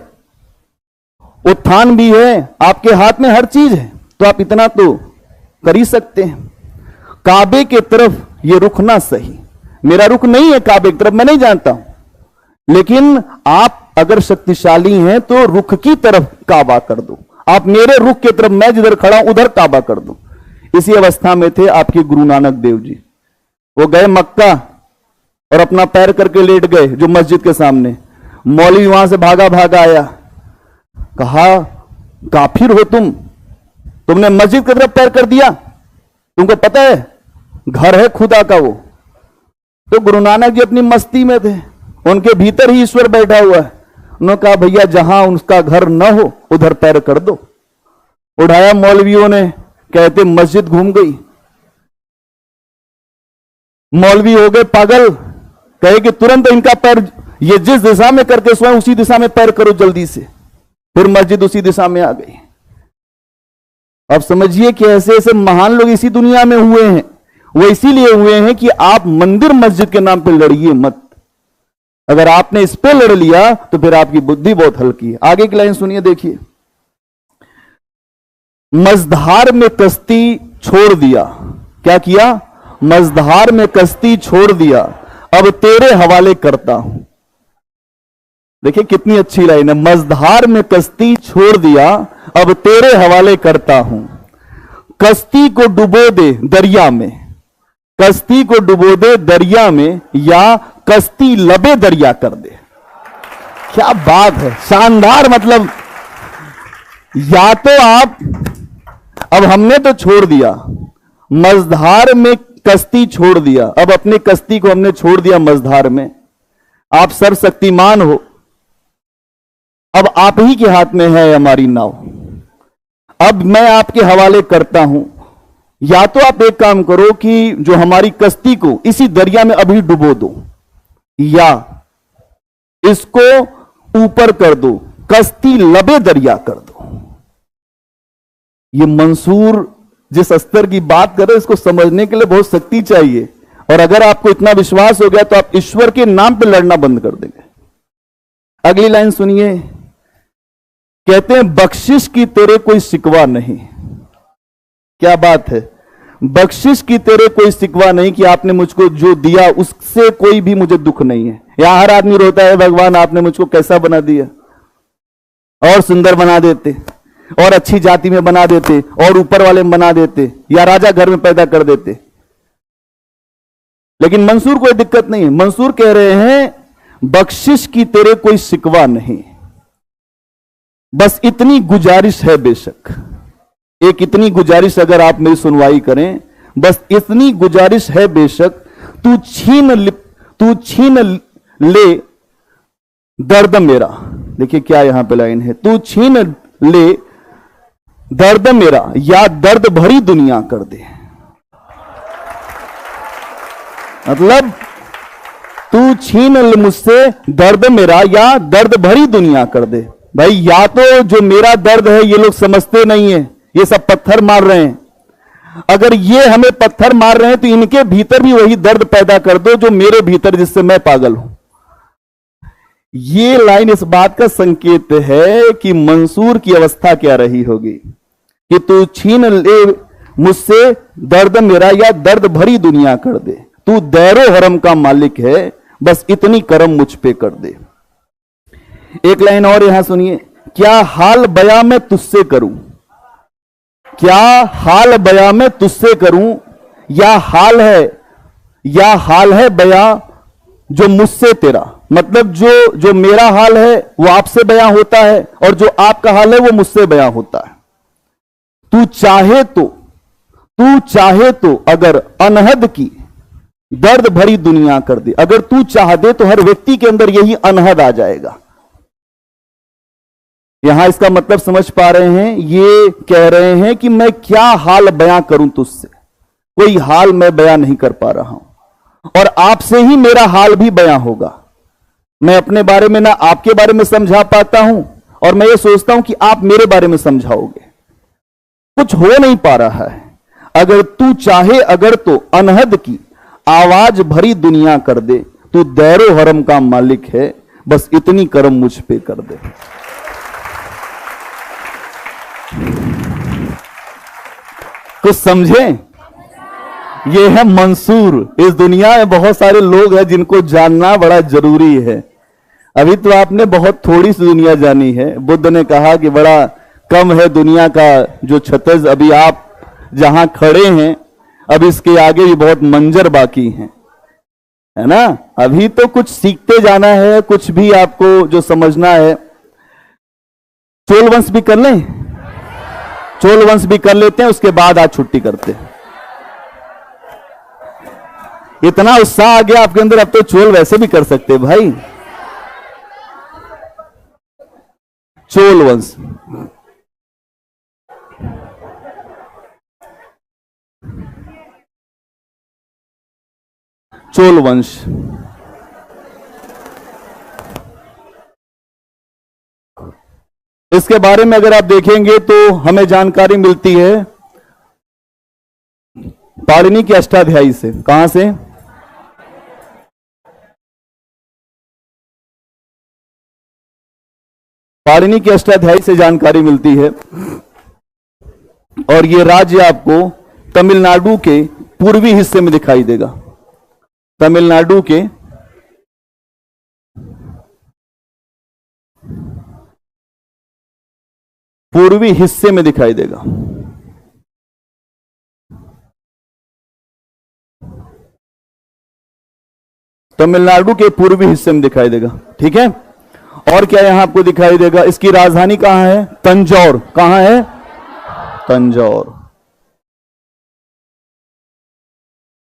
उत्थान भी है, आपके हाथ में हर चीज है, तो आप इतना तो कर ही सकते हैं। काबे के तरफ ये रुखना सही, मेरा रुख नहीं है काबे की तरफ, मैं नहीं जानता हूं, लेकिन आप अगर शक्तिशाली हैं तो रुख की तरफ काबा कर दो, आप मेरे रुख की तरफ, मैं जिधर खड़ा हूं उधर काबा कर दो। इसी अवस्था में थे आपके गुरु नानक देव जी। वो गए मक्का और अपना पैर करके लेट गए जो मस्जिद के सामने। मौलवी वहां से भागा भागा आया, कहा काफिर हो तुमने मस्जिद की तरफ पैर कर दिया, तुमको पता है घर है खुदा का वो। तो गुरु नानक जी अपनी मस्ती में थे, उनके भीतर ही ईश्वर बैठा हुआ है। उन्होंने कहा भैया जहां उसका घर न हो उधर पैर कर दो। उठाया मौलवियों ने, कहते मस्जिद घूम गई। मौलवी हो गए पागल, कहे कि तुरंत इनका पैर ये जिस दिशा में करके स्वयं उसी दिशा में पैर करो जल्दी से। फिर मस्जिद उसी दिशा में आ गई। अब समझिए कि ऐसे ऐसे महान लोग इसी दुनिया में हुए हैं। वो इसीलिए हुए हैं कि आप मंदिर मस्जिद के नाम पे लड़िए मत। अगर आपने इस पे लड़ लिया तो फिर आपकी बुद्धि बहुत हल्की है। आगे की लाइन सुनिए, देखिए। मझधार में कश्ती छोड़ दिया, क्या किया? मझधार में कश्ती छोड़ दिया, अब तेरे हवाले करता हूं। देखिए कितनी अच्छी लाइन है। मझधार में कश्ती छोड़ दिया, अब तेरे हवाले करता हूं। कश्ती को डुबो दे दरिया में, कश्ती को डुबो दे दरिया में, या कश्ती लबे दरिया कर दे। क्या बात है, शानदार। मतलब या तो आप, अब हमने तो छोड़ दिया, मझधार में कश्ती छोड़ दिया, अब अपनी कश्ती को हमने छोड़ दिया मझधार में। आप सर्वशक्तिमान हो, अब आप ही के हाथ में है हमारी नाव। अब मैं आपके हवाले करता हूं। या तो आप एक काम करो कि जो हमारी कश्ती को इसी दरिया में अभी डुबो दो, या इसको ऊपर कर दो, कश्ती लबे दरिया कर दो। ये मंसूर जिस स्तर की बात कर रहे हैं, इसको समझने के लिए बहुत शक्ति चाहिए। और अगर आपको इतना विश्वास हो गया तो आप ईश्वर के नाम पे लड़ना बंद कर देंगे। अगली लाइन सुनिए, कहते हैं बख्शिश की तेरे कोई शिकवा नहीं। क्या बात है, बख्शिश की तेरे कोई शिकवा नहीं, कि आपने मुझको जो दिया उससे कोई भी मुझे दुख नहीं है। यहां हर आदमी रोता है, भगवान आपने मुझको कैसा बना दिया, और सुंदर बना देते, और अच्छी जाति में बना देते, और ऊपर वाले में बना देते, या राजा घर में पैदा कर देते। लेकिन मंसूर कोई दिक्कत नहीं है। मंसूर कह रहे हैं बख्शिश की तेरे कोई शिकवा नहीं, बस इतनी गुजारिश है, बेशक एक इतनी गुजारिश अगर आप मेरी सुनवाई करें, बस इतनी गुजारिश है बेशक, तू छीन ले दर्द मेरा। देखिए क्या यहां पे लाइन है, तू छीन ले दर्द मेरा, या दर्द भरी दुनिया कर दे। मतलब तू छीन ले मुझसे दर्द मेरा, या दर्द भरी दुनिया कर दे। भाई या तो जो मेरा दर्द है ये लोग समझते नहीं है, ये सब पत्थर मार रहे हैं। अगर ये हमें पत्थर मार रहे हैं तो इनके भीतर भी वही दर्द पैदा कर दो जो मेरे भीतर, जिससे मैं पागल हूं। ये लाइन इस बात का संकेत है कि मंसूर की अवस्था क्या रही होगी, कि तू छीन ले मुझसे दर्द मेरा, या दर्द भरी दुनिया कर दे। तू दैरो हरम का मालिक है, बस इतनी करम मुझ पे कर दे। एक लाइन और यहां सुनिए, क्या हाल बया मैं तुझसे करूं, क्या हाल बया मैं तुझसे करूं, या हाल है बया जो मुझसे तेरा। मतलब जो मेरा हाल है वो आपसे बयां होता है, और जो आपका हाल है वो मुझसे बयां होता है। तू चाहे तो अगर अनहद की दर्द भरी दुनिया कर दे। अगर तू चाह दे तो हर व्यक्ति के अंदर यही अनहद आ जाएगा। यहां इसका मतलब समझ पा रहे हैं, ये कह रहे हैं कि मैं क्या हाल बयां करूं तुझसे, कोई हाल मैं बयां नहीं कर पा रहा हूं, और आपसे ही मेरा हाल भी बयां होगा। मैं अपने बारे में ना आपके बारे में समझा पाता हूं, और मैं ये सोचता हूं कि आप मेरे बारे में समझाओगे। कुछ हो नहीं पा रहा है। अगर तू चाहे अगर तो अनहद की आवाज भरी दुनिया कर दे, तू दैरो हरम का मालिक है, बस इतनी करम मुझ पे कर दे। कुछ समझे? ये है मंसूर। इस दुनिया में बहुत सारे लोग हैं जिनको जानना बड़ा जरूरी है। अभी तो आपने बहुत थोड़ी सी दुनिया जानी है। बुद्ध ने कहा कि बड़ा कम है दुनिया का जो क्षितिज, अभी आप जहां खड़े हैं अब इसके आगे भी बहुत मंजर बाकी हैं, है ना। अभी तो कुछ सीखते जाना है, कुछ भी आपको जो समझना है। चोल वंश भी कर लें, चोल वंश भी कर लेते हैं, उसके बाद आज छुट्टी करते हैं। इतना उत्साह आ गया आपके अंदर, अब तो चोल वैसे भी कर सकते भाई। चोल वंश, चोल वंश। इसके बारे में अगर आप देखेंगे तो हमें जानकारी मिलती है पाणिनि की अष्टाध्यायी से। कहां से? पाणिनि की अष्टाध्यायी से जानकारी मिलती है। और यह राज्य आपको तमिलनाडु के पूर्वी हिस्से में दिखाई देगा। तमिलनाडु के पूर्वी हिस्से में दिखाई देगा। तमिलनाडु के पूर्वी हिस्से में दिखाई देगा, ठीक है। और क्या यहां आपको दिखाई देगा? इसकी राजधानी कहां है? तंजौर। कहां है? तंजौर।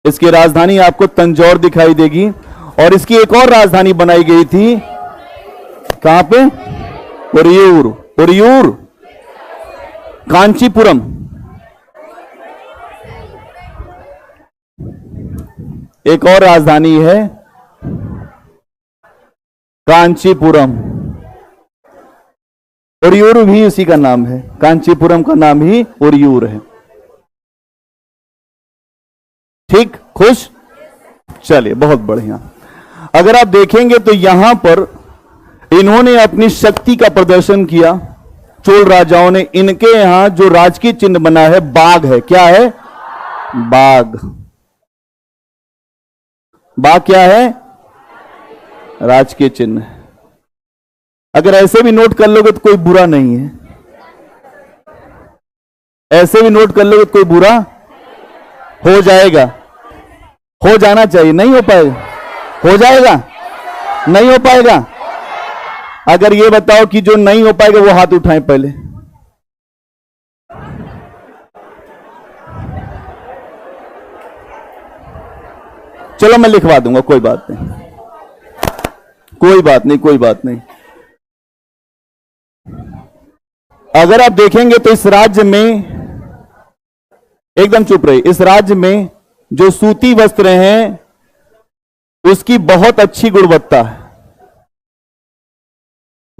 इसकी राजधानी आपको तंजौर दिखाई देगी। और इसकी एक और राजधानी बनाई गई थी, कहां पे? उरियूर। उरियूर, कांचीपुरम। एक और राजधानी है कांचीपुरम। उरियूर भी उसी का नाम है, कांचीपुरम का नाम ही उरियूर है। ठीक, खुश? चलिए, बहुत बढ़िया। अगर आप देखेंगे तो यहां पर इन्होंने अपनी शक्ति का प्रदर्शन किया। चोल राजाओं ने, इनके यहां जो राजकीय चिन्ह बना है बाघ है। क्या है? बाघ। बाघ क्या है? राजकीय चिन्ह। अगर ऐसे भी नोट कर लोगे तो कोई बुरा नहीं है। ऐसे भी नोट कर लोगे तो कोई बुरा हो जाएगा, हो जाना चाहिए। नहीं हो पाएगा? हो जाएगा? नहीं हो पाएगा? अगर ये बताओ कि जो नहीं हो पाएगा वो हाथ उठाएं पहले। चलो मैं लिखवा दूंगा, कोई बात नहीं, कोई बात नहीं, कोई बात नहीं। अगर आप देखेंगे तो इस राज्य में, एकदम चुप रहिए, इस राज्य में जो सूती वस्त्र हैं उसकी बहुत अच्छी गुणवत्ता है।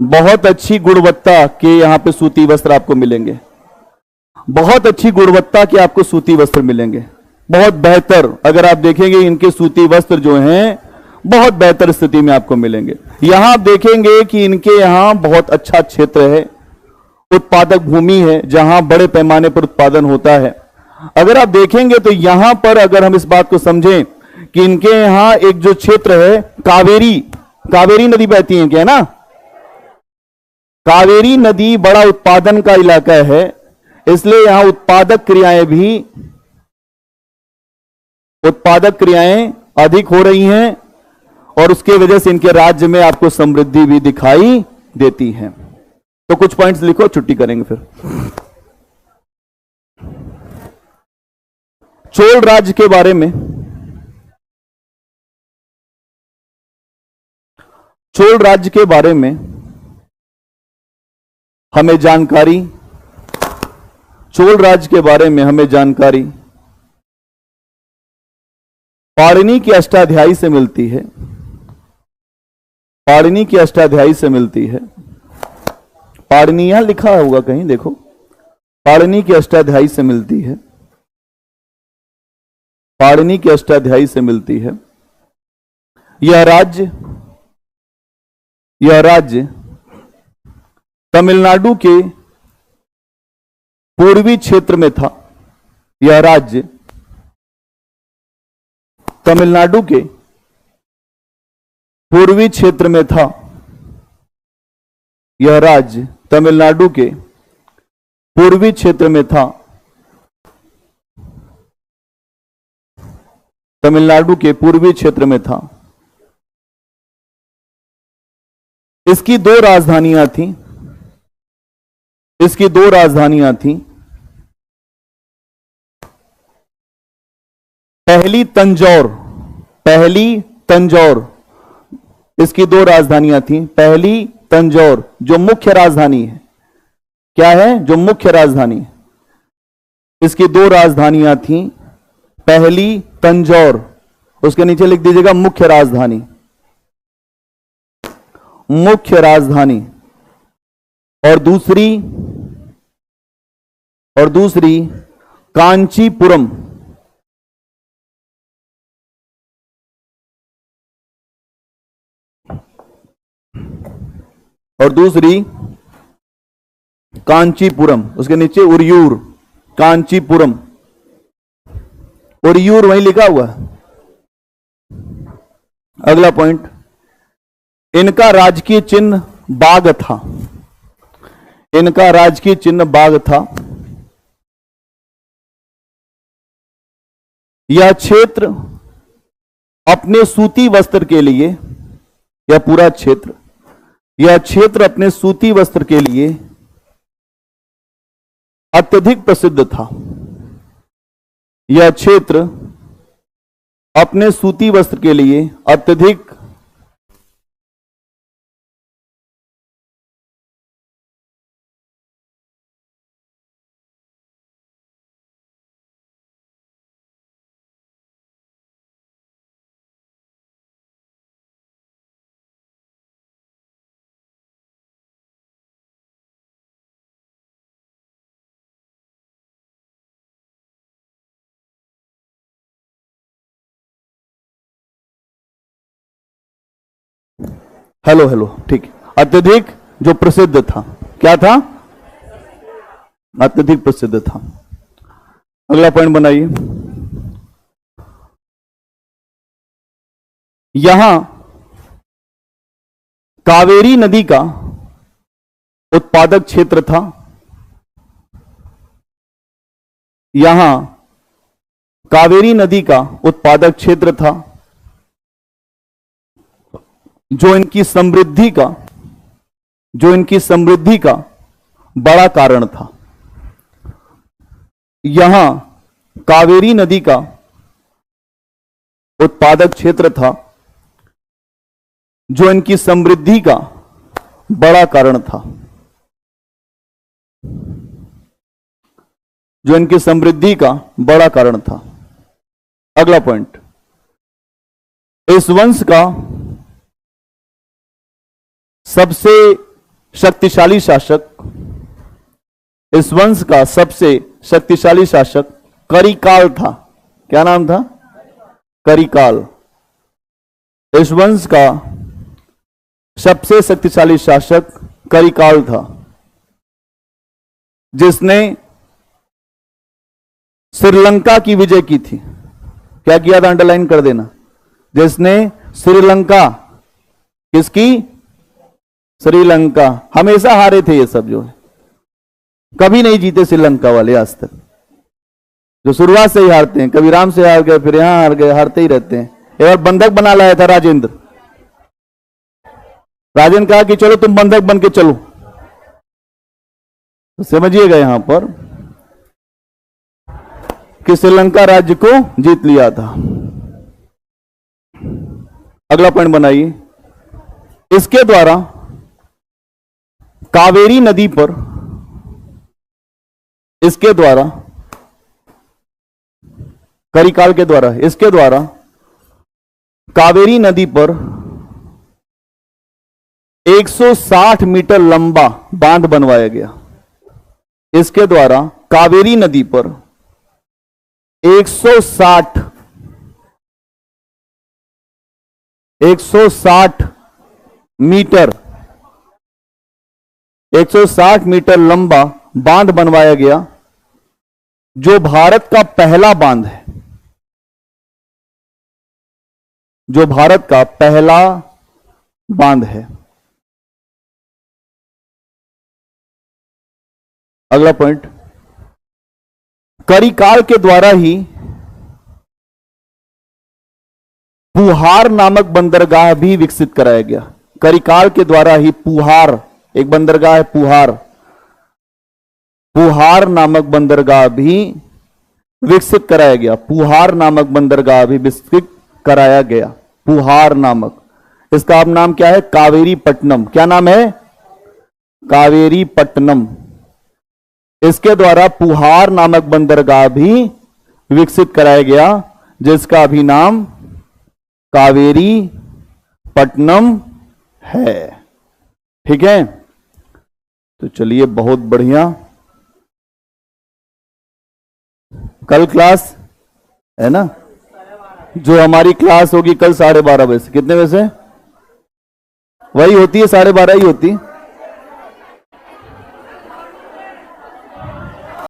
बहुत अच्छी गुणवत्ता के यहां पे सूती वस्त्र आपको मिलेंगे। बहुत अच्छी गुणवत्ता के आपको सूती वस्त्र मिलेंगे, बहुत बेहतर। अगर आप देखेंगे इनके सूती वस्त्र जो हैं बहुत बेहतर स्थिति में आपको मिलेंगे। यहां आप देखेंगे कि इनके यहां बहुत अच्छा क्षेत्र है, उत्पादक भूमि है जहां बड़े पैमाने पर उत्पादन होता है। अगर आप देखेंगे तो यहां पर अगर हम इस बात को समझें कि इनके यहां एक जो क्षेत्र है, कावेरी नदी बहती है, क्या है ना, कावेरी नदी बड़ा उत्पादन का इलाका है, इसलिए यहां उत्पादक क्रियाएं अधिक हो रही हैं और उसके वजह से इनके राज्य में आपको समृद्धि भी दिखाई देती है। तो कुछ पॉइंट्स लिखो, छुट्टी करेंगे फिर। चोल राज्य के बारे में, चोल राज्य के बारे में हमें जानकारी, चोल राज्य के बारे में हमें जानकारी पाणिनि की अष्टाध्यायी से मिलती है। पाणिनि की अष्टाध्यायी से मिलती है। पाणिनि यहां लिखा होगा कहीं, देखो, पाणिनि की अष्टाध्यायी से मिलती है। पाणिनि की अष्टाध्यायी से मिलती है। यह राज्य तमिलनाडु के पूर्वी क्षेत्र में था। यह राज्य तमिलनाडु के पूर्वी क्षेत्र में था। यह राज्य तमिलनाडु के पूर्वी क्षेत्र में था। तमिलनाडु के पूर्वी क्षेत्र में था। इसकी दो राजधानियां थीं। इसकी दो राजधानियां थीं। पहली तंजौर। इसकी दो राजधानियां थीं। पहली तंजौर जो मुख्य राजधानी है। क्या है? जो मुख्य राजधानी है। इसकी दो राजधानियां थीं। पहली तंजौर, उसके नीचे लिख दीजिएगा मुख्य राजधानी। मुख्य राजधानी। और दूसरी कांचीपुरम। और दूसरी कांचीपुरम, उसके नीचे उरियूर। कांचीपुरम, उरियूर वहीं लिखा हुआ है। अगला पॉइंट, इनका राजकीय चिन्ह बाघ था। इनका राजकीय चिन्ह बाघ था। यह क्षेत्र अपने सूती वस्त्र के लिए, यह पूरा क्षेत्र, यह क्षेत्र अपने सूती वस्त्र के लिए अत्यधिक प्रसिद्ध था। यह क्षेत्र अपने सूती वस्त्र के लिए अत्यधिक हेलो ठीक है। अत्यधिक जो प्रसिद्ध था, क्या था? अत्यधिक प्रसिद्ध था। अगला पॉइंट बनाइए। यहां कावेरी नदी का उत्पादक क्षेत्र था। यहां कावेरी नदी का उत्पादक क्षेत्र था, जो इनकी समृद्धि का बड़ा कारण था। यहां कावेरी नदी का उत्पादक क्षेत्र था, जो इनकी समृद्धि का बड़ा कारण था। जो इनकी समृद्धि का बड़ा कारण था। अगला पॉइंट, इस वंश का सबसे शक्तिशाली शासक, इस वंश का सबसे शक्तिशाली शासक करिकाल था। क्या नाम था? करिकाल। इस वंश का सबसे शक्तिशाली शासक करिकाल था, जिसने श्रीलंका की विजय की थी। क्या किया था? अंडरलाइन कर देना। जिसने श्रीलंका, किसकी? श्रीलंका। हमेशा हारे थे ये सब, जो है कभी नहीं जीते श्रीलंका वाले आज तक। जो शुरुआत से ही हारते हैं, कभी राम से हार गए, फिर यहां हार गए, हारते ही रहते हैं। एक बार बंधक बना लाया था राजेंद्र। राजेंद्र कहा कि चलो तुम बंधक बन के चलो, तो समझिएगा यहां पर कि श्रीलंका राज्य को जीत लिया था। अगला पॉइंट बनाइए। इसके द्वारा कावेरी नदी पर, इसके द्वारा, करिकाल के द्वारा, इसके द्वारा कावेरी नदी पर 160 मीटर लंबा बांध बनवाया गया। इसके द्वारा कावेरी नदी पर 160 160 मीटर 160 मीटर लंबा बांध बनवाया गया, जो भारत का पहला बांध है, जो भारत का पहला बांध है। अगला पॉइंट, करिकाल के द्वारा ही पुहार नामक बंदरगाह भी विकसित कराया गया। करिकाल के द्वारा ही पुहार, एक बंदरगाह है पुहार, पुहार नामक बंदरगाह भी विकसित कराया गया। पुहार नामक बंदरगाह भी विकसित कराया गया। पुहार नामक, इसका अब नाम क्या है? कावेरी पट्टनम। क्या नाम है? कावेरी पट्टनम। इसके द्वारा पुहार नामक बंदरगाह भी विकसित कराया गया, जिसका भी नाम कावेरी पट्टनम है। ठीक है, तो चलिए, बहुत बढ़िया। कल क्लास है ना, जो हमारी क्लास होगी कल 12:30 बजे से। कितने बजे से? वही होती है, 12:30 ही होती है।